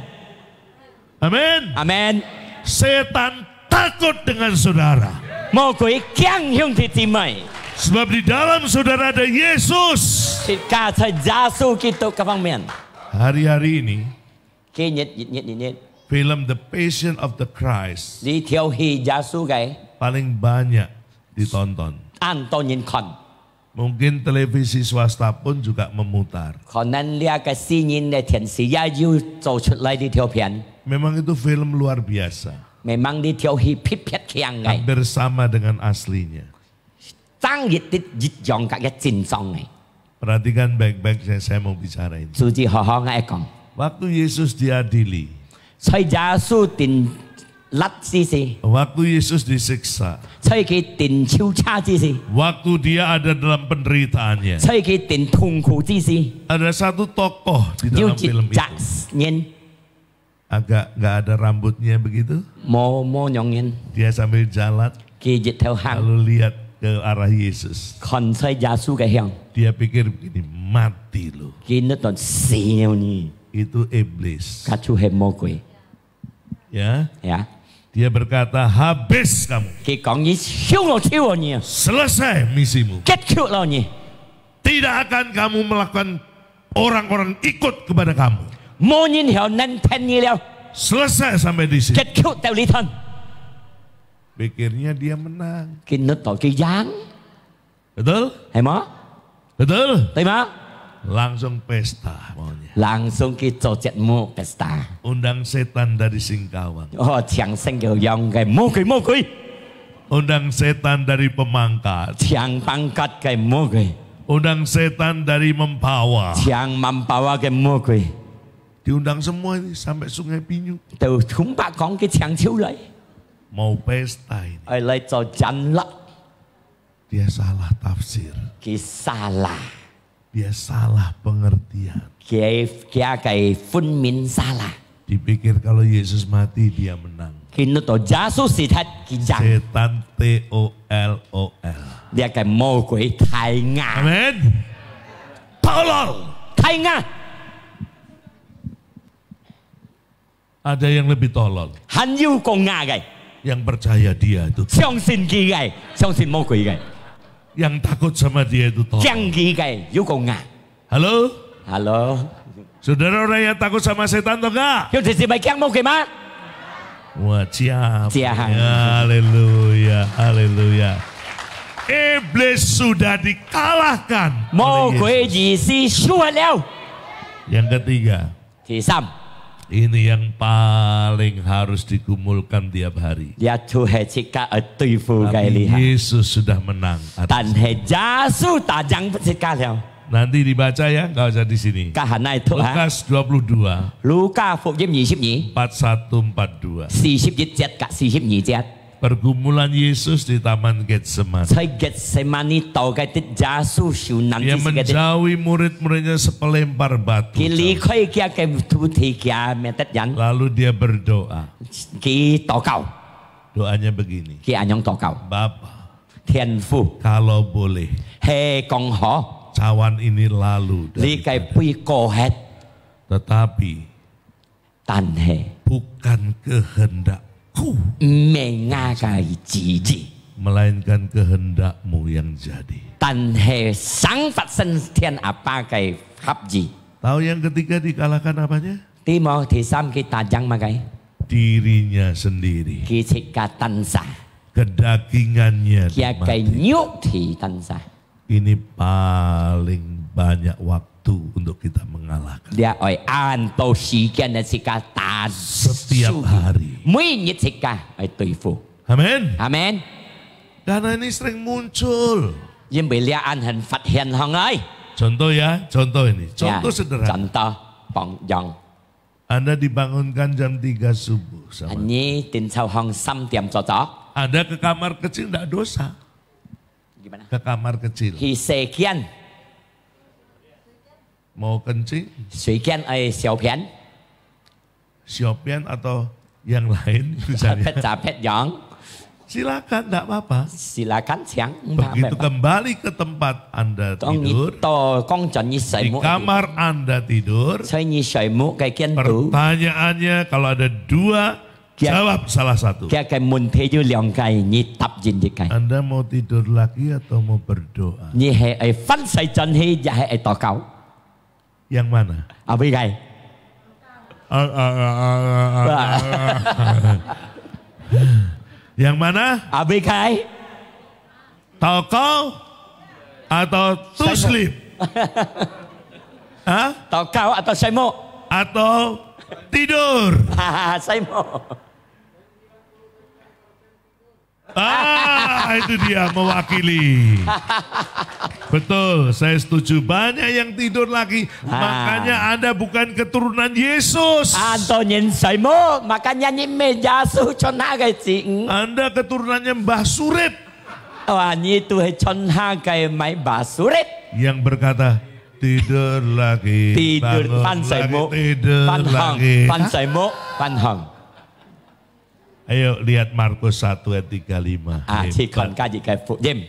Amin. Amen. Setan takut dengan saudara. Mau quỷ kiang hiung thì tìm mày. Sebab di dalam saudara ada Yesus. Thì cả thời gia su Kitô các方面. Hari-hari ini Cái nhật. film The Passion of the Christ Đi theo hi gia su cái. paling banyak ditonton. An to nhìn con. Mungkin televisi swasta pun juga memutar. Còn nên lia cái si nhìn để thiện sĩ gia yu做出來đi theo phiền. Memang itu film luar biasa. Memang đi theo hi phít phét kiang cái. Hampir sama dengan aslinya. Tăng dịch dịch dòng các cái trình song này. Perhatikan baik-baik saya mau bicara ini. Suci ho ngay con. Waktu Yesus diadili. Xây gia su tình lát gì. Waktu Yesus disiksa. Xây cái tình chiêu cha gì. Waktu dia ada dalam penderitaannya. Xây cái tình痛苦gì. Ada satu tokoh di dalam film itu. Nhìn. Agak nggak ada rambutnya begitu. Mô nhong nhìn. Dia sambil jalan. Kỳ dịch theo hàng. Lalu lihat ke arah Yesus. Còn xây gia su cái hiang. Dia pikir begini, mati lu. Kỳ nó toàn siêu ni. Itu iblis. Các chú hem mô quỷ. Ya. Ya. Dia berkata, habis kamu. Kỳ còn như siêu lo siêu lo nhỉ. Selesai misimu. Kết thúc lo nhỉ. Tidak akan kamu melakukan orang-orang ikut kepada kamu. Mô nhìn hiểu nên thân như leo. Selesai sampai di sini. Kết thúc theo lý thân. Pikirnya dia menang. Kỳ nó tội kỳ giáng. Betul? Hay mó. Betul? Thấy má. Langsung pesta maunya. Langsung kỳ tổ chức mô pesta. Undang setan dari Singkawang. Chẳng sinh kiểu dòng cái mô quỷ. Undang setan dari Pemangkat. Chẳng pangkat cái mô quỷ. Undang setan dari Mempawah. Chẳng Mempawah cái mô quỷ. Diundang semua ini sampai Sungai Pinyu. Từ chúng ta có cái chẳng chiếu lấy. Mau pesta ini. Ở lại cho chắn lắm. Dia salah tafsir. Cái salah. Dia salah pengertian. Cái phân minh salah. Dipikir kalau Yesus mati dia menang. Khi nó tổ giá số sự thật cái chẳng. Setan T-O-L-O-L. Dia cái mô quỷ thay ngã. Amin. Tolol. Thay ngã. Ada yang lebih tolol. Hắn yêu con ngã cái. Yang percaya dia itu.相信佢嘅，相信魔鬼嘅。 Yang takut sama dia itu tolol. 將佢嘅有個牙。 Halo? Halo。 Saudara orang yang takut sama setan atau enggak? 有時是咪驚魔鬼嗎？ Wah, siap. Siap. Haleluya, haleluya. Iblis sudah dikalahkan. 魔 oleh 鬼 Yesus. 已是輸了。Yang ketiga, 第三， ini yang paling harus dikumpulkan tiap hari. 耶穌係即刻去對付佢 Tapi 厲害， Yesus sudah menang. 但係耶穌打仗不即刻了。 Nanti dibaca ya, nggak usah di sini. 家下呢讀下 Lukas 22, 路加福音22 41-42. 41節及42節， Pergumulan Yesus di Taman Getsemani. 在結西曼尼道嘅啲耶穌受難 Dia 之時嘅啲， menjauhi murid-muridnya sepelempar batu. 佢離開佢嘅土地嘅咩得人， Lalu dia berdoa. 佢禱告， Doanya begini. 佢咁樣禱告， Bapa, 天父 kalau boleh 係講可， cawan ini lalu 你 dari 嘅杯過hết， tetapi 但係 bukan kehendakku, 唔係我嘅旨意， melainkan kehendakmu yang jadi. 但係想發生天阿爸嘅合意。 Tahu yang ketiga dikalahkan apanya? 第冇第三佢打仗乜嘅？ Dirinya sendiri. 佢即刻登山， Kedagingannya 佢嘅 dimati. 肉體登山。 Ini paling banyak waktu untuk kita mengalahkan. 你愛按到時間嘅即刻打 Setiap hari. 每日即刻去對付。 Amin. 阿們， Karena ini sering muncul. 因為你按很發現行嚟， Contoh ya, contoh ini. Contoh 真 sederhana. 多幫用。 Anda dibangunkan jam 3 subuh. อัน Sama. นี้ตื่นเช้าห้อง3點咗咗， Anda ke kamar kecil tidak dosa. gimana？ Ke kamar kecil. 去洗間， Mau kencing, 水間去小片， siopian atau yang lain 撇 misalnya. 就撇樣， Silakan, tidak apa-apa. silakan siang。 Begitu kembali ke tempat Anda 當你 tidur, 到講盡你睡 di 木， kamar Anda tidur, 所以你睡木嘅見到， pertanyaannya kalau ada 2, Kia- jawab salah satu. 佢嘅問題要兩計，你答應一計。 Anda mau tidur lagi atau mau berdoa? 你係去分析進去，又係去禱告。 Yang mana? 阿邊計？ Yang mana? 阿邊計？ Tokau atau to Saya- sleep? Hah? 禱告atau 睡木？ Atau tidur? 睡木。 Itu dia mewakili. Betul, saya setuju. Banyak yang tidur lagi. Makanya Anda bukan keturunan Yesus. 按到人睡木，makanya你咩耶穌春夏嘅字五， Anda keturunannya Mbah Surip 話你都係春夏嘅咪把蘇力， yang berkata tidur lagi, tidur bangun 翻睡 lagi, 木， tidur 翻 lagi. 行，翻睡木，翻行。 Ayo lihat Markus 1 ayat 35. 啊，切看 Hebat. 家己嘅福音，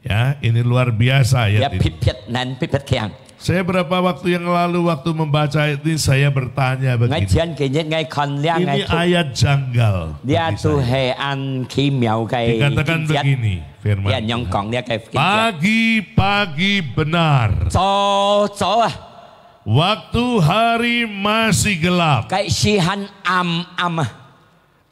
Ya, ini luar biasa 一 ya. 撇撇難，撇撇強。 Saya berapa waktu yang lalu waktu membaca ini saya bertanya 我 begini. 前幾日我看兩 Ini 個， ayat janggal. 呢 bagi 都 saya. 係按奇妙嘅 Dikatakan 節， begini 有 firman 人用 Tuhan. 講呢個節， Pagi-pagi benar. 早早啊， Waktu hari masih gelap. 嘅時間暗暗啊，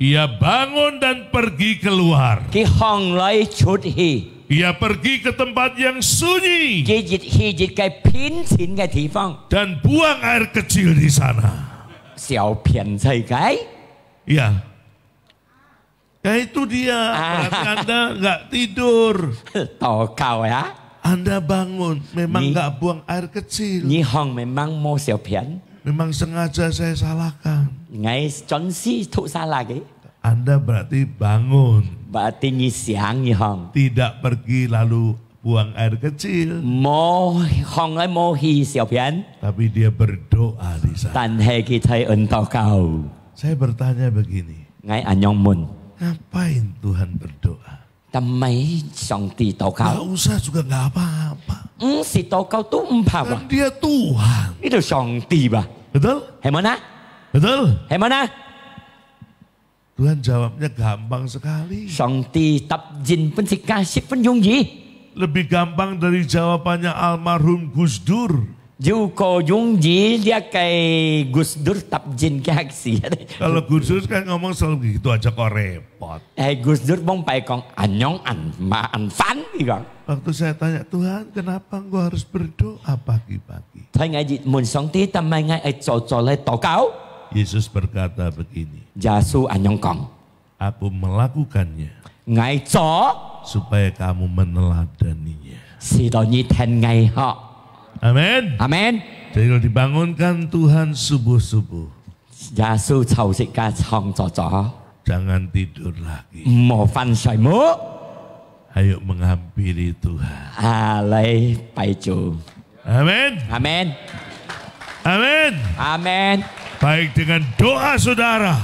Ia bangun dan pergi keluar. 佢行來出去。 Ia pergi ke tempat yang sunyi 日日去日嘅偏淺嘅地方， dan buang air kecil di sana. 小片世界， Ya. Ya itu dia. Berarti Anda nggak tidur. 禱告呀！ Anda bangun. Memang Ni- nggak buang air kecil. 你行明明冇小片， Memang sengaja saya salahkan. 我準時吐沙拉嘅， Anda berarti bangun. berarti你想你行， Tidak pergi lalu buang air kecil. 冇行嚟冇去小片， Tapi dia berdoa di sana. 但係佢睇恩禱告， Saya bertanya begini. 我按樣問， Ngapain Tuhan berdoa? 但咪上帝禱 Gak 告， usah juga gak apa-apa. 唔是禱告都唔怕喎， Kan dia Tuhan. 呢度上帝吧， Betul? 係咪啊？ Betul? 係咪啊？ Tuhan jawabnya gampang sekali. 上帝答應本是加十分容易。 Lebih gampang dari jawabannya almarhum Gus Dur. Yuko Yungji dia kayak Gus Dur tabjin kaksi. Kalau Gus Dur kan ngomong selalu gitu aja kok repot. Gus Dur mong pai kong anyong an fan kong. Waktu saya tanya Tuhan, kenapa engkau harus berdoa pagi-pagi? Thay ngai mun song ti tamai ngai ai cho lai to kau. Yesus berkata begini. Yasu anyong kong. Aku melakukannya. Ngai cho supaya kamu meneladaninya. Si do nyi ten ngai ho. Amin. Amin. Jadi kalau dibangunkan Tuhan subuh-subuh. Yasu chau sik ka chong cho cho. Jangan tidur lagi. Mo fan sai mu. Ayo menghampiri Tuhan. Lai pai chu. Amin. Amin. Amin. Amin. Baik dengan doa saudara.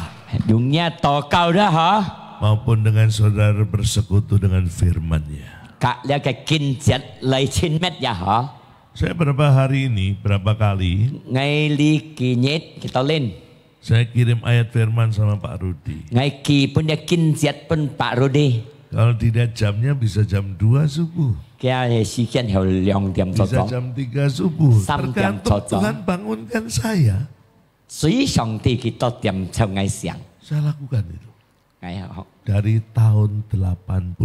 Dunia to kau dah ha. Maupun dengan saudara bersekutu dengan firman-Nya. Kak lihat ke kinjet lai chin met ya ha. Saya berapa hari ini, berapa kali Ngay li kinyet kita len. saya kirim ayat firman sama Pak Rudi. Ngay ki pun dia kinjet pun Pak Rudi. Kalau tidak jamnya bisa jam 2 subuh. Kia si kian heo liang diam cho Bisa cho. jam 3 subuh. Sam tiam Tergantung cho cho. Tuhan bangunkan saya. Sui song ti kita diam chau ngay siang. Saya lakukan itu. Ngay ho. Dari tahun 81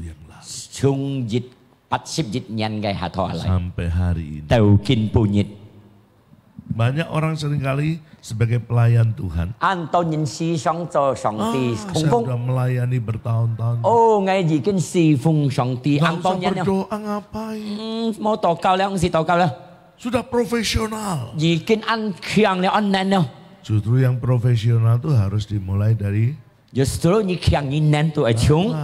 yang lalu. Chung jit 80 jit nyan ngay hạ thọ lại. Sampai hari ini. Tàu kin pu nhit. Banyak orang seringkali sebagai pelayan Tuhan. An tao nhìn si song cho song ti Saya khung phung. sudah melayani bertahun-tahun. Oh ngay gì kin si phung song ti Nggak ang usah tao nyan. berdoa ngapain. Mau to cao leo si to cao leo. Sudah profesional. Gì kin ăn khiang leo ăn nen leo. Justru yang profesional itu harus dimulai dari Justru như khiang như nen tu ở chúng.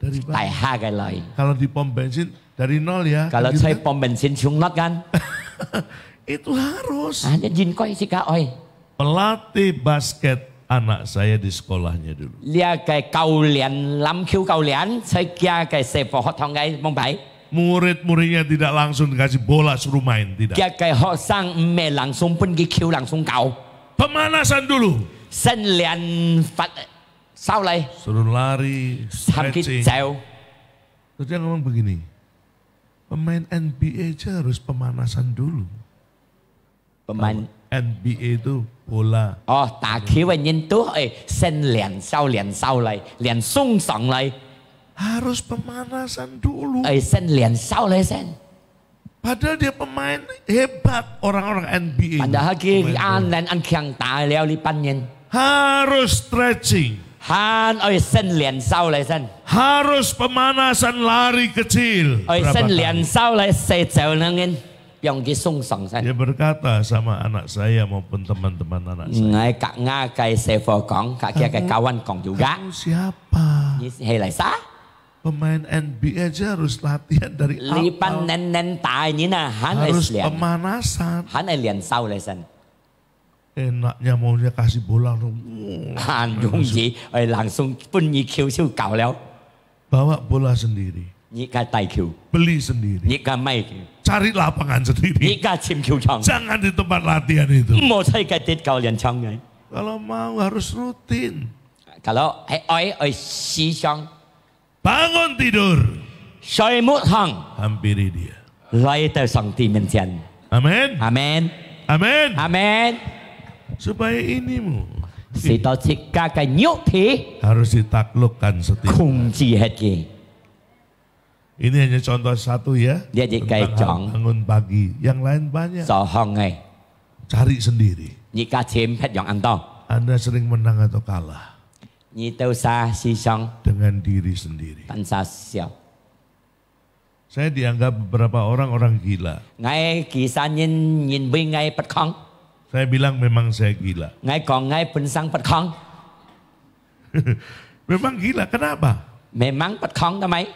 dari Tại bawah. hai cái lời. Kalau di pom bensin dari nol ya. Kalau gitu saya kan? pom bensin xuống nót kan. Itu harus. Dia jin coi si ka oi. Pelatih basket anak saya di sekolahnya dulu. Lia cái cầu liền lắm khiêu cầu liền. Saya kia cái xe phò hot thong ngay mong phải. Murid-muridnya tidak langsung dikasih bola suruh main, tidak. Kia cái họ sang mẹ langsung pun cái khiêu langsung cầu. Pemanasan dulu. Sân liền phát sao lại? Suruh lari, Sam cái stretching. treo. Terus dia ngomong begini, pemain NBA aja harus pemanasan dulu. Pemain NBA itu bola.打球嘅人都係先練手嚟，練鬆爽嚟， Harus pemanasan dulu. 先練手嚟先。 Padahal dia pemain hebat, orang-orang NBA. Padahal Pemain 佢 bola. 安強大了呢班人， Harus stretching. 先練手嚟先， Harus pemanasan lari kecil. 先 Berapa 練 kali? 手嚟四就兩人，讓佢鬆爽先。 Dia berkata sama anak saya maupun teman-teman anak saya. Ngay các nga cái xe phò講，các kia cái kawan 講juga， Kamu siapa? 你係嚟啥？ Pemain NBA aja harus latihan dari 呢班 awal. 年大人啊， Harus 練， pemanasan. 練手嚟先。 Enaknya maunya kasih bola. 容易langsung pun你球就搞了， Bawa bola sendiri. 你個大球， Beli sendiri. 你個咪球， Cari lapangan 你 sendiri. 個簽球場， Jangan di tempat latihan itu. 冇吹個跌教練場嘅。 Kalau mau harus rutin. Kalau愛思想， Bangun tidur. 睡沒行， Hampiri dia. 來到上帝面前， Amin. 阿門， Amin. 阿門。 Supaya inimu 是到自家嘅肉體 harus ditaklukkan setiap. 控制hết嘅， Ini hanya contoh satu ya. Dia jadi kayak Tentang Jong. bangun pagi. Yang lain banyak. 就行嘅， Cari sendiri. 你個簽hết用按到， Anda sering menang atau kalah 你到啥思想， dengan diri sendiri. 但啥笑， Saya dianggap beberapa orang gila. 我其實人為我不抗。 Saya bilang memang saya gila. 我講我本身不抗， Memang gila. Kenapa? memang不抗得咪？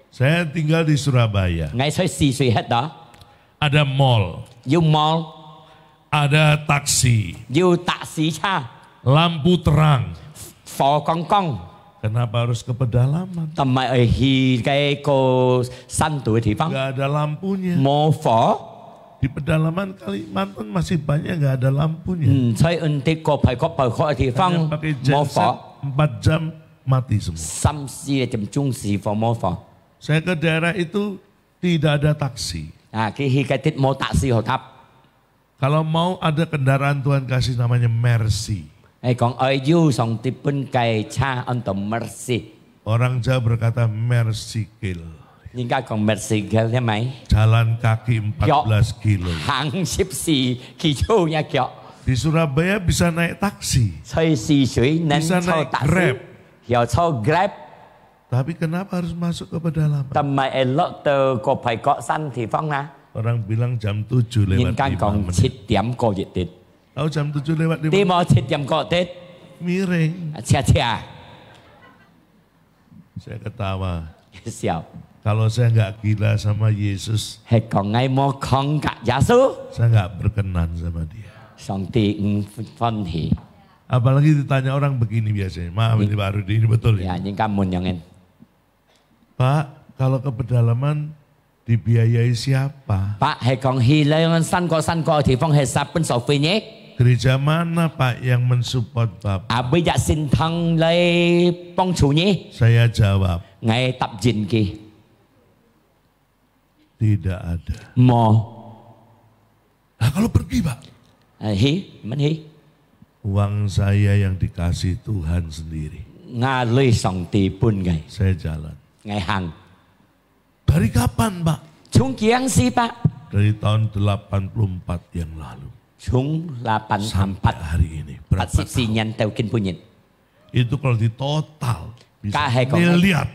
Saya tinggal di Surabaya. 我出4歲hết đó， Ada mall, 要 mall， ada taksi, 要搭市車， lampu terang. 火光光， Kenapa harus ke pedalaman? 同埋去嗰個山度嘅地方 Gak ada lampunya. 冇火， Di pedalaman Kalimantan masih banyak gak ada lampunya. 所以on啲個排嘅地 Hanya 方 pakai 冇 genset 火， 4 jam mati semua. 3、4點鐘時火冇火。 Saya ke daerah itu tidak ada taksi. Mau taksi hotap. Kalau mau ada kendaraan Tuhan kasih namanya Mercy. Mercy. Orang Jawa berkata Mercycle. Jalan kaki 14 kilo. Di Surabaya bisa naik taksi. Bisa naik Grab. Tapi kenapa harus masuk ke pedalaman? Orang bilang jam 7 lewat 5 menit. Tahu jam 7 lewat 5 menit? Miring. Saya ketawa. Kalau saya nggak gila sama Yesus, saya nggak berkenan sama dia. Apalagi ditanya orang begini biasanya. Maaf ini Pak Rudi, ini betul ya? Pak, kalau ke pedalaman dibiayai siapa? Gereja mana Pak yang mensupport Bapak? Saya jawab, tidak ada. Nah kalau pergi Pak? Uang saya yang dikasih Tuhan sendiri. Saya jalan. Dari kapan Pak? Dari tahun 84 yang lalu. Sampai hari ini. Berapa tahun? Itu kalau di total bisa miliar.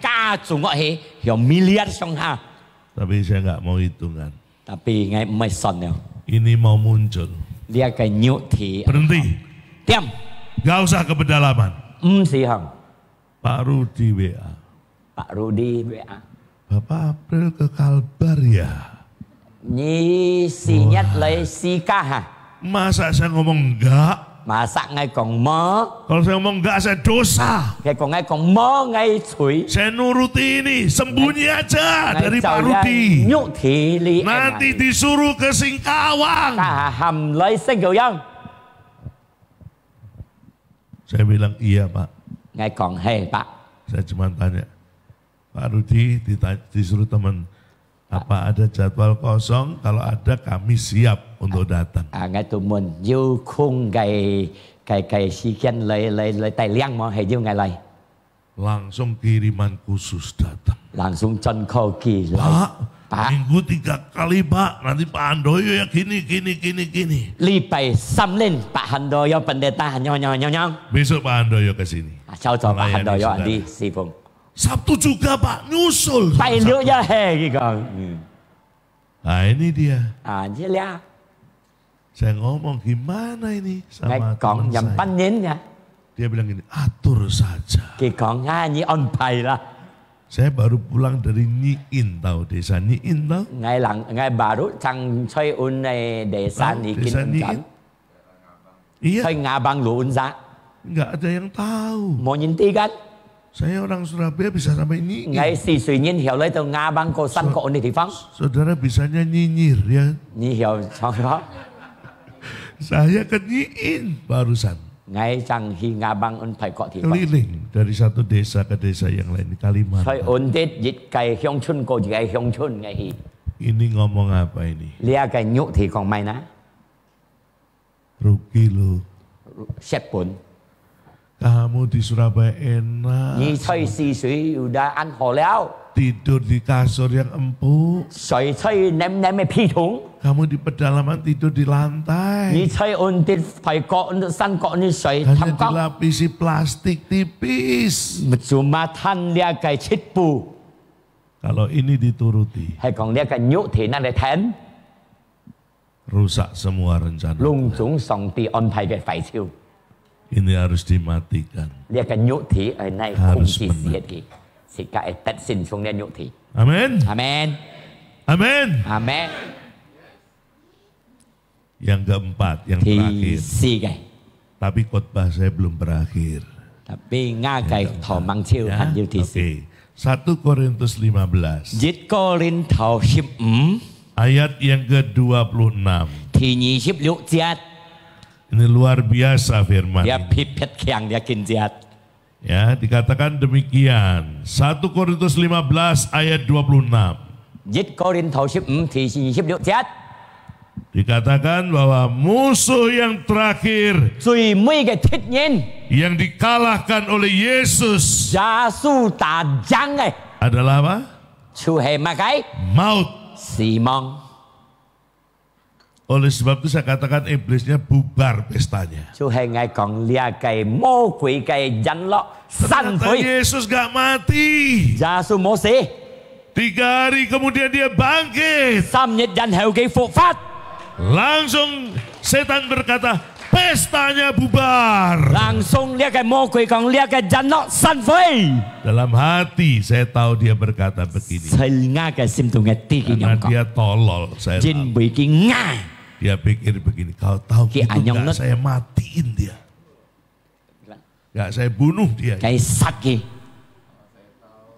Tapi saya nggak mau hitungan. Ini mau muncul. Berhenti. Gak usah ke pedalaman. Pak Rudi WA. Bapak April ke Kalbar ya? Masa saya ngomong enggak? Kalau saya ngomong enggak saya dosa. Saya nuruti ini, sembunyi aja dari Pak Rudi. Nanti disuruh ke Singkawang. Saya bilang iya Pak. Saya cuma tanya, Pak Rudi disuruh teman, apa ada jadwal kosong? Kalau ada kami siap untuk datang. Langsung kiriman khusus datang. Pak, minggu 3 kali Pak, nanti Pak Handoyo ya gini. Besok Pak Handoyo ke sini. Sabtu juga Pak, nyusul. Nah ini dia. Saya ngomong gimana ini sama teman saya. Dia bilang gini, atur saja. Saya baru pulang dari Nyi In, tahu desa Nyi In tahu? Desa Nyi In. Iya. Enggak ada yang tahu. Saya orang Surabaya bisa sampai Nyi In. Saudara bisanya nyinyir ya. Saya ke Nyi In barusan. Keliling dari satu desa ke desa yang lain di Kalimantan. Ini ngomong apa ini? Rugi lo. Kamu di Surabaya enak. Tidur di kasur yang empuk. Kamu di pedalaman tidur di lantai. Hanya dilapisi plastik tipis. Kalau ini dituruti, rusak semua rencana. Ini harus dimatikan. Harus menang. Amin. Amin. Yang keempat, yang terakhir. Tapi khotbah saya belum berakhir. Oke. 1 Korintus 15. 1 Korintus 15 ayat yang ke-26. Thì 26 節 Ini luar biasa firman. Dia pipet yang dia kinjiat. Ya, dikatakan demikian. 1 Korintus 15 ayat 26. Dịch Cô-rin-thô 15 thì 26 節 dikatakan bahwa musuh yang terakhir 最尾嘅敵人 yang dikalahkan oleh Yesus 耶穌打仗嘅 adalah apa? 就係乜嘢？ Maut. 死亡。 Oleh sebab itu saya katakan iblisnya bubar pestanya. 就係我講呢個魔鬼嘅人落散 Ternyata 會， Yesus gak mati. 耶穌冇死， 3 hari kemudian dia bangkit. 3日人後佢復活， Langsung setan berkata, pestanya bubar. langsung呢個魔鬼講呢個人落散會。 Dalam hati saya tahu dia berkata begini. 係我嘅心中嘅第一 Karena 樣講， dia tolol. Saya tahu. 因為佢啱， Dia pikir begini, kau tahu Ki gitu anyong gak net. saya matiin dia. Gak saya bunuh dia. 佢殺嘅，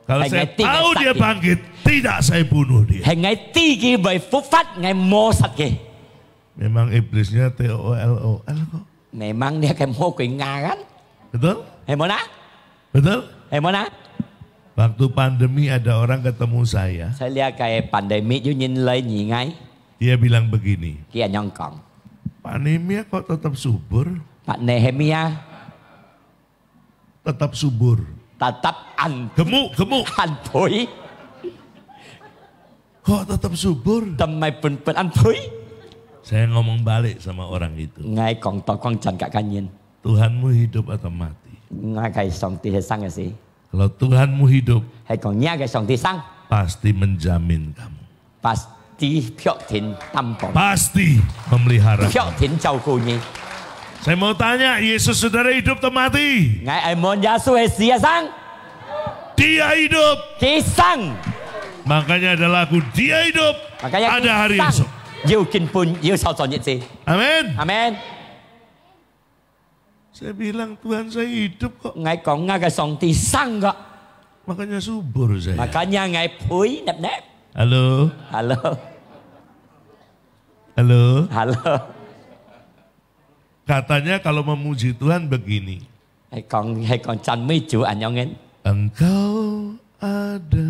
Kalau Kayak saya ngetik, tahu ngesak dia gitu. bangkit, tidak saya bunuh dia. 係我第一位復活，我冇殺嘅。 Memang iblisnya TOLOL kok. Memang dia kayak魔鬼啱kan？ Betul? 係冇啦？ Betul? 係冇啦？ Waktu pandemi ada orang ketemu saya. Saya lihat kayak pandemi itu nhìn lên nhị ngay. Dia bilang begini, Kia nyong còn. Pak Nehemia kok tetap subur? Pak Nehemia Tetap subur. tetap ăn Gemuk. phủi. Kok tetap subur? Tầm mày bình ăn phủi. Saya ngomong balik sama orang itu. Ngay còn to quan trọng cả cá nhân. Tuhanmu hidup atau mati? Ngay cái song ti hay sang cái gì? Kalau Tuhanmu hidup, Hay còn nhá cái song ti sang. pasti menjamin kamu. Pasti phiệu thính tâm bổn. Pasti memelihara. Phiệu thính châu cô nhi. Saya mau tanya, Yesus saudara hidup atau mati? Ngay ai muốn Yesu hay gì sang? Dia hidup. Ki sang. Makanya ada lagu dia hidup. Makanya Ada hari esok. Yêu kinh pun, yêu sao chọn gì? Amin. Amen. Saya bilang Tuhan saya hidup kok. Ngay còn ngay cái song ti sang kok. Makanya subur saya. Makanya ngay phủi nẹp nẹp. Halo. Halo. Halo. Halo. Katanya kalau memuji Tuhan begini. Hay còn chân mấy chủ anh nhong en. Engkau ada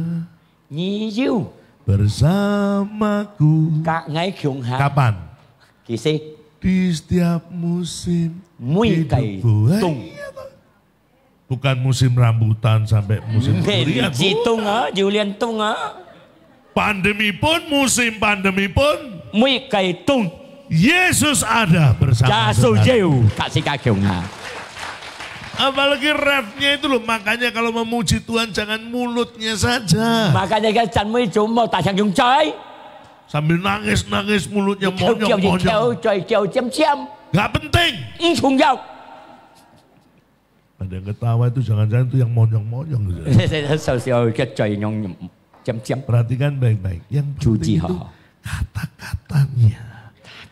Nhi yêu. bersamaku. Cả ngày khiung hạ. Kapan? Kỳ si. Di setiap musim Mui cày hidupku. tung. Bukan musim rambutan sampai musim Mê durian. gì tung á. Dù liên tung á. Pandemi pun, musim pandemi pun, Mui cày tung. Yesus ada bersama Cha su saudara. yêu. Cả si cả khiung hạ. Apalagi refnya itu loh, makanya kalau memuji Tuhan jangan mulutnya saja. Makanya cái chân mấy chủ mau tại sang dùng chơi. Sambil nangis-nangis mulutnya Kêu kêu gì kêu monyong-monyong. trời kêu chém chém. Gak penting. Không giao. Ada yang ketawa itu jangan-jangan itu yang monyong-monyong. Gitu. Sao sao cái trời nhong chém chém. Perhatikan baik-baik. Yang Chú penting gì itu họ. kata-katanya.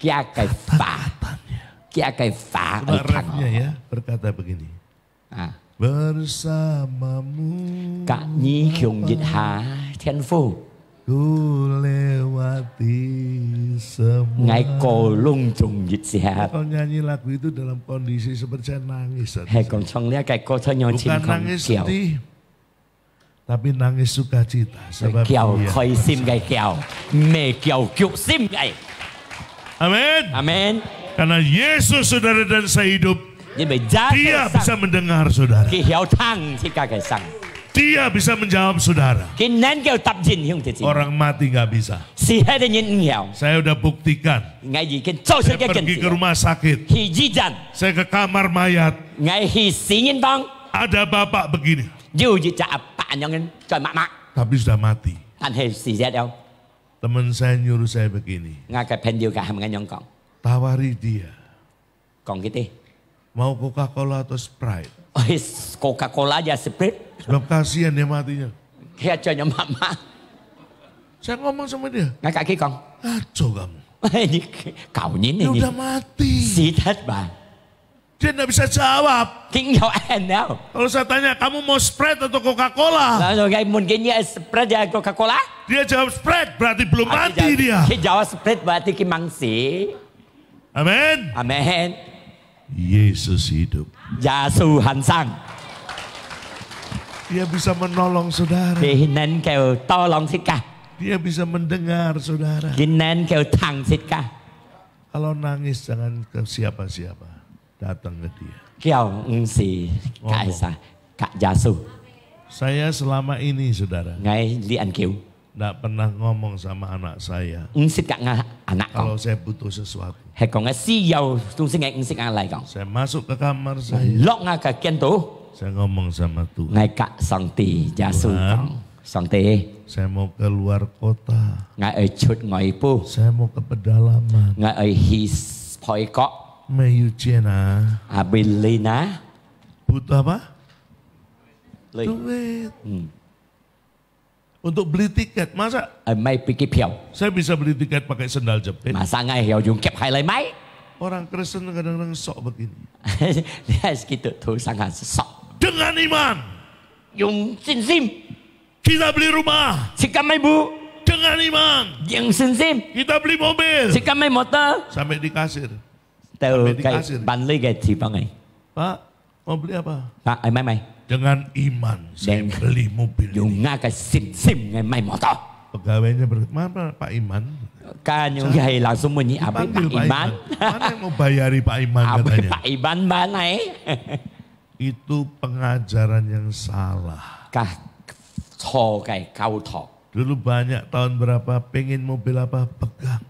Kia cái phá. Kata-katanya. Kia cái phá Coba ở thằng refnya ya berkata begini. à. Bersamamu Cả nhi khiung dịch hạ thiên phu. ku lewati semua. Ngay cổ lung trùng dịch hạ. Kalau nyanyi lagu itu dalam kondisi seperti saya nangis. Hay còn trong lẽ cái cô thơ nhau Bukan chim không nangis kiều. sedih, tapi nangis sukacita. Sebab Kiều dia. khơi sim cái kiều. Mê kiều kiệu sim cái. Amin. Amen. Karena Yesus saudara dan saya hidup, Nhưng mà giá dia sang. bisa mendengar saudara. Cái hiểu thăng thì cả cái sang. Dia bisa menjawab saudara. Cái nén kêu tập dinh hiung thì gì. Orang mati nggak bisa. Si hết nhìn hiểu. Saya udah buktikan. Ngay gì cái châu Saya cái kinh pergi ke rumah sakit. Hi di dàn. Saya ke kamar mayat. Ngay hi xí nhân băng. Ada bapak begini, Dù gì chả bạn nhau ngân. Trời mạc mạc. tapi sudah mati. Anh hay xí dễ đâu. Teman saya nyuruh saya begini, Ngay cái pen điều cả hàm ngay nhong còn. tawari dia. Còn cái gì. Mau Coca-Cola atau Sprite? Ôi Coca-Cola và Sprite. Sebab kasihan dia matinya. Kia cho nhau mạc mạc. Saya ngomong sama dia, Ngay cả cái con. ngaco kamu. Cậu nhìn Dia này udah mati. xí hết bà. Dia nggak bisa jawab. Kính nhau anh nào. Kalau saya tanya, kamu mau Sprite atau Coca-Cola? Rồi cái muốn cái như Sprite và Coca-Cola. Dia jawab Sprite, berarti belum mati dia. Khi jawab Sprite berarti cái măng xí. Amin. Amen. Yesus hidup. Yesu hành sang. Dia bisa menolong saudara. Thì nên kêu to lòng thích cả. Dia bisa mendengar, saudara. Kinan kêu thằng xịt ca. Kalau nangis jangan ke siapa-siapa, datang ke dia. Kêu si Kak Esa, Kak Yasu. Saya selama ini, saudara, Ngay li anh kêu. tidak pernah ngomong sama anak saya. Xịt Kak nga anak Kalau con. saya butuh sesuatu, Hay còn nga si dầu tung sinh ngay xịt nga lại con. saya masuk ke kamar saya, Lok nga ka kian tu. saya ngomong sama Tuhan. Ngay Kak Song Ti Yasu Tuhan. con. Song Ti. Saya mau keluar kota, Ngay ở chút ngoài pu. saya mau ke pedalaman. Ngay ở his phoi kok. Meyucena, Abilina. butuh apa? Lì. Duit. Untuk beli tiket, masa Ở may pergi piao. saya bisa beli tiket pakai sendal jepit? Masa ngay hiểu dùng kẹp hai lấy máy. Orang Kristen kadang-kadang sok begini. Dia segitu tu sangat sok. Dengan iman, Dùng xin sim. kita beli rumah. Sikam may bu. Dengan iman, Dùng xin sim. kita beli mobil. Sikam may motor. Sampai di kasir. Từ Sampai di cái kasir. bàn ly cái thì bằng này. Pak, mau beli apa? Pak, ai may may. Dengan iman, saya Dan- beli mobil ini. Dùng nga cái xin sim ngay may motor. Pegawainya mana Pak Iman? Ka những cái langsung bunyi apa Dipanggil Pak Iman. Mana yang mau bayari Pak Iman Apa katanya? Pak Iman ba này. Itu pengajaran yang salah. Ka cho cái cao thọ. Dulu banyak tahun berapa pengen mobil apa pegang.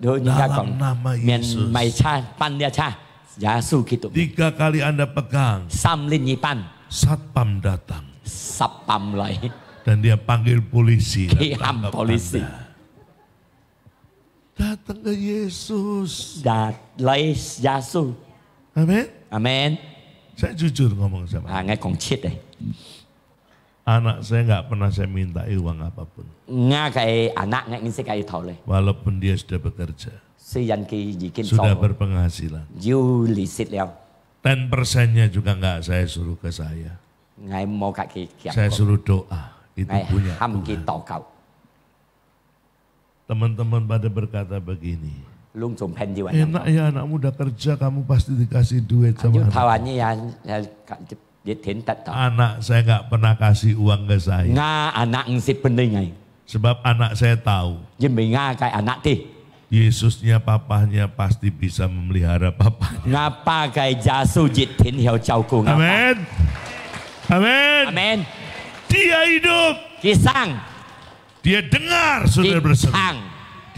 Dulu như Dalam còn nama miền Yesus. mày cha pan dia cha. Yasu gitu. 3 kali Anda pegang, Sam linh nhị pan. satpam datang Sắp pam lại. dan dia panggil polisi. dan Ki ham tangkap polisi. Anda. Datang ke Yesus. Đã lấy Yasu. Amin. Amen. Saya jujur ngomong sama Ngay còn chết đây. anak saya, nggak pernah saya minta uang apapun, Nga cái anak ngay sẽ cái thầu này. walaupun dia sudah bekerja, Sư danh kỳ gì kinh sudah sổ. berpenghasilan. Du lì xịt leo. 10%-nya juga nggak saya suruh ke saya. Ngay mô cả kỳ kiệp. Saya suruh doa, itu Ngay punya hâm kỳ Tuhan. tổ cầu. Teman-teman pada berkata begini, Luôn trùng pen như vậy. enak ya anak muda kerja, kamu pasti dikasih duit sama Dù anak. thao anh như ya thiện tật tỏ. Anak saya nggak pernah kasih uang ke saya, Nga anak xịt bên đây ngay. sebab anak saya tahu Nhưng vì Nga cái anak thì. Yesusnya papahnya pasti bisa memelihara papahnya. Nga pa cái Yasu dịch thiện hiểu chào cô Nga. Amin. Amin. Amen. Dia hidup. Kisang. Dia dengar saudara berseru. Kisang.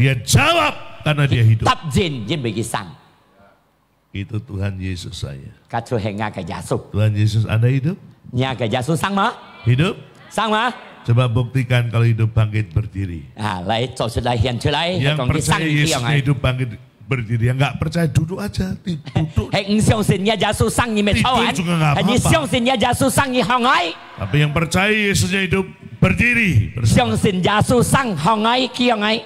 Dia jawab karena dia hidup. Tập diện nhưng vì kisang. Itu Tuhan Yesus saya. Các chú hệ Nga cái Yasu. Tuhan Yesus Anda hidup? Nhà cái Yasu sang mà. Hidup? Sang mà. Coba buktikan kalau hidup bangkit berdiri. Lấy cho sự lại hiện trở lại. Yang Còn cái sang percaya kia Yesusnya ngay. hidup bangkit berdiri. Yang nggak percaya duduk aja. Duduk. Hệ相信nhà Yasu sang như mẹ cháu Tidur anh. juga nggak Hệ như apa-apa. 相信nhà Yasu sang như hong ấy. Tapi yang percaya Yesusnya hidup berdiri. Bersama. 相信 Yasu sang hong ấy kia ấy.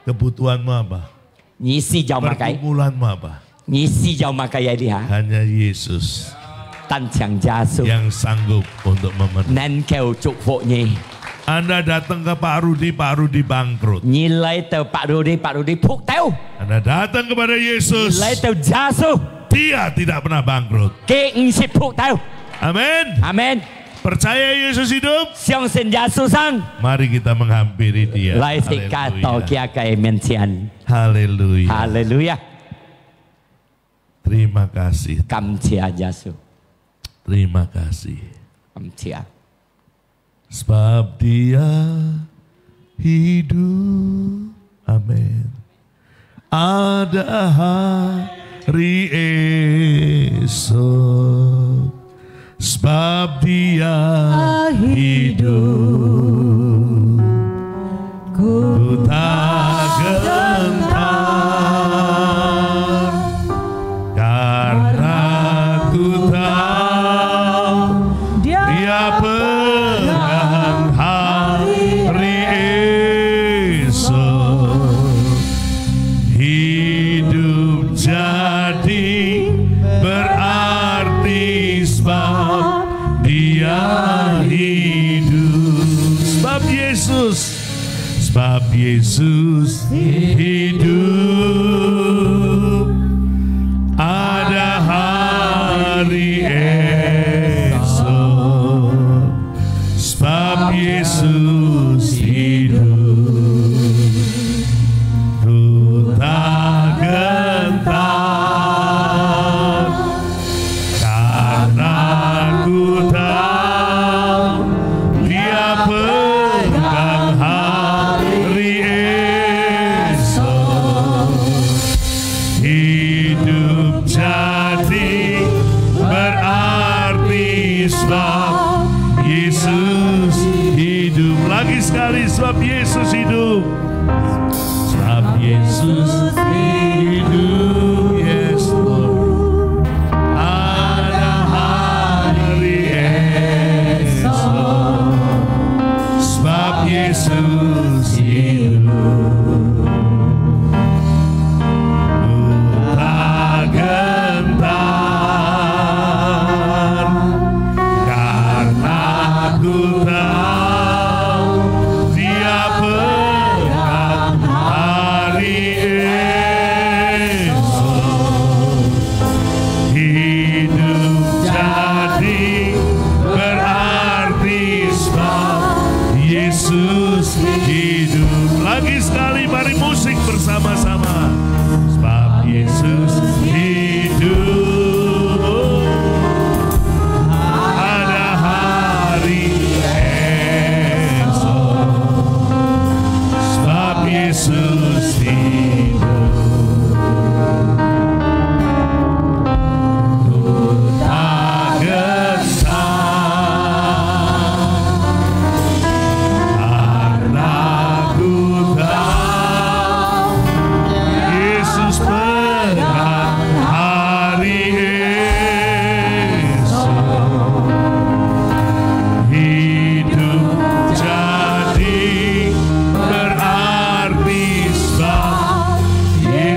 Kebutuhanmu apa? 你是有乜計？ Pergumulanmu apa? 你是有乜計呀？你嚇？ Hanya Yesus 單強Yasu yang sanggup untuk memenuhi. 能夠祝福你。 Anda datang ke Pak Rudi bangkrut. 你嚟到白魯啲撲掉， Anda datang kepada 你 Yesus, 嚟到Yasu dia tidak pernah bangkrut. 嘅唔是撲掉。 Amin. Amen。 Percaya Yesus hidup? 相信Yasu生， Mari kita menghampiri dia. 嚟食家到 Haleluya. 家嘅面前。 Haleluya. 哈利路亞， Terima kasih. 感謝Yasu， Terima kasih. 感謝。 Sebab dia hidup. Amin. Ada hari esok. Sebab dia hidup. Ku tak gentar. Karena ku tahu dia pegang hari esok. Hidup jadi berarti sebab dia hidup. Sebab Yesus hidup. Ada hari esok. Sebab Yesus hidup.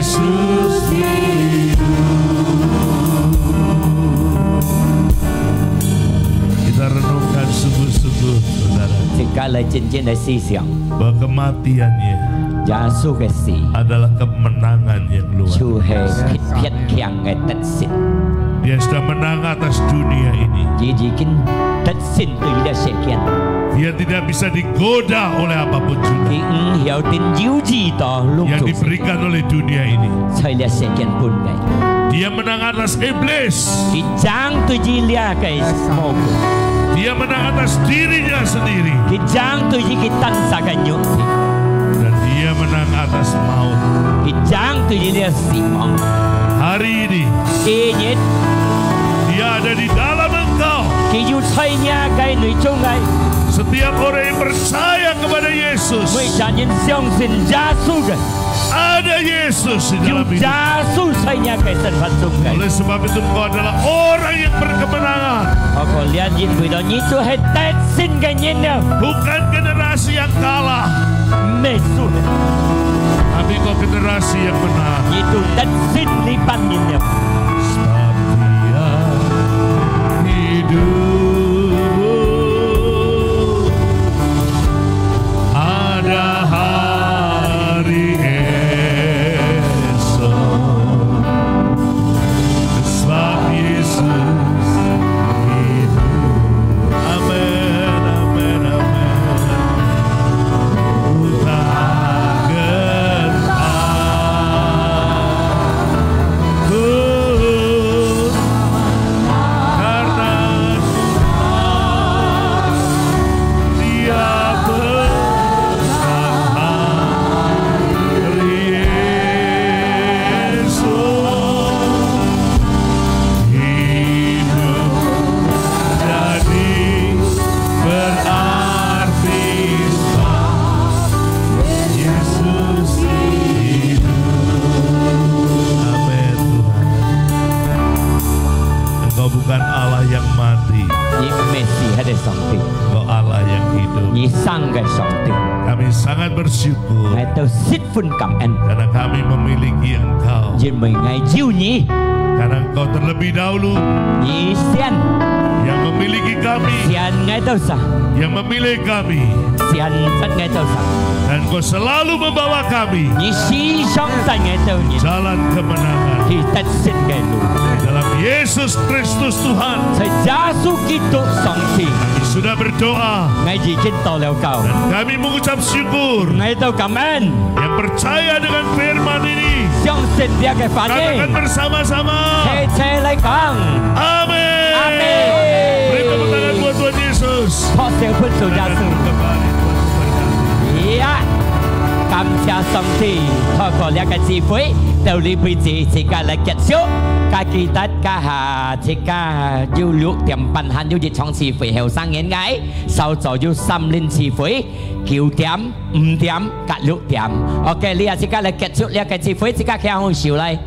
Yesus kita renungkan sungguh-sungguh, saudara, segala cincin dan sisiang bahwa kematiannya Yesus kasih adalah kemenangan yang luar Chúa hề biasa. khít thiết khen Ngài tất sinh. Dia sudah menang atas dunia ini. Chỉ kinh tất sinh từ đã sẽ khen. Dia tidak bisa digoda oleh apapun juga Thì hiểu tin diệu gì đó lúc yang thuộc diberikan oleh dunia ini. Saya lihat sẽ khen pun Ngài. Dia menang atas iblis. Thì chẳng tôi chỉ lihat cái mô. Dia menang atas dirinya sendiri. Thì chẳng tôi chỉ cái tăng sa cái nhục. Dan dia menang atas maut. Thì chẳng tôi chỉ lihat Simon. Hari ini Inyit dia ada di dalam engkau. Khi yêu thay nhà cái nơi trong Ngài. Setiap orang yang percaya kepada Yesus, Mỗi cha nhân相信Yesus cái. ada Yesus di Yêu dalam hidup. Yesus thay nhà cái thân phận trong Ngài. Oleh sebab itu engkau adalah orang yang berkemenangan. Họ còn lihat nhìn người đó như tôi hay tết xin cái nhìn nào. Bukan generasi yang kalah, Mesul. tapi kau generasi yang menang. Như tôi tết xin lipat nhìn nào. Sebab dia hidup, ada hari esok. Sebab Yesus hidup. Amin, amin, amin. Tak gentar. Karena dia bersama Yesus hidup jadi berarti sebab Yesus hidup. Amin Tuhan. Engkau bukan Allah yang mati, Như Messi hay là song tình. Engkau Allah yang hidup. Như sang cái song tình. Kami sangat bersyukur Ngài tôi xích phun cảm ơn. karena kami memiliki Engkau. Như mình Ngài diệu nhỉ. Karena Engkau terlebih dahulu Như xiên. yang memiliki kami, Xiên Ngài tôi sa. yang memilih kami, Xiên rất Ngài tôi sa. dan Engkau selalu membawa kami Như xí sống tại Ngài tôi nhỉ. jalan kemenangan. Thì tất xin Ngài luôn. Di dalam Yesus Kristus Tuhan, Saya Yesus Kristus song tình. kami sudah berdoa Ngài chỉ kinh tàu leo cầu. dan kami mengucap syukur. Ngài tôi cảm ơn. Yang percaya dengan firman ini,相信dia cái phản katakan ứng. bersama-sama. Thế thế lấy con. Amin. Amin. Beri tepuk tangan buat Tuhan Yesus. Họ sẽ phân số gia Dan sư. kembali Tuhan memberkati. Dạ. Cảm ơn song thị. Họ có lẽ cái chi phí. Đầu lý bây giờ chỉ cả là kết số. Cả kỳ tất cả hà chỉ cả yêu lúc tiệm bản hành yêu dịch trong chi phí heo sang nghiến gái. Sau đó yêu xăm lên chi phí. Kiều tiệm, tiệm, cả lúc tiệm. Ok, lý chỉ cả là kết số. Lý cái chi phí chỉ cả khéo không xíu lại.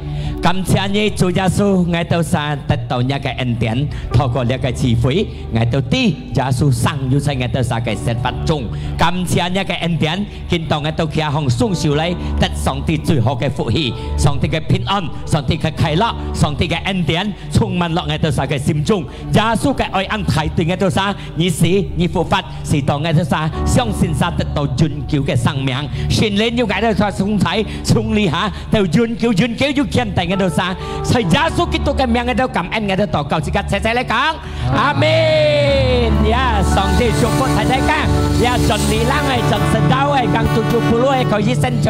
Cảm ơn như Chúa Giêsu Ngài tôi sa tất tàu nhà cái ân điển thọ có lẽ cái chi phí Ngài tôi ti Giêsu sang yêu say Ngài tôi sa cái xét phát chung cảm ơn nhà cái ân điển kinh tàu Ngài tôi kia hồng sung siêu lấy tất song ti最好嘅福氣上帝嘅平安上帝嘅快樂上帝嘅恩典充滿落Ngài tôi sa嘅心中Giêsu嘅愛恩提對Ngài tôi sa你死你復活是當Ngài tôi sa相信sa得到尊叫嘅生命神靈要Ngài tôi sa從體從理下就尊叫要見定Ngài tôi sa係Giêsu基督嘅名Ngài tôi感恩Ngài tôi禱告之間齊齊嚟講阿們呀上帝祝福大家呀盡力啦係盡神道係更祝福佢可以生出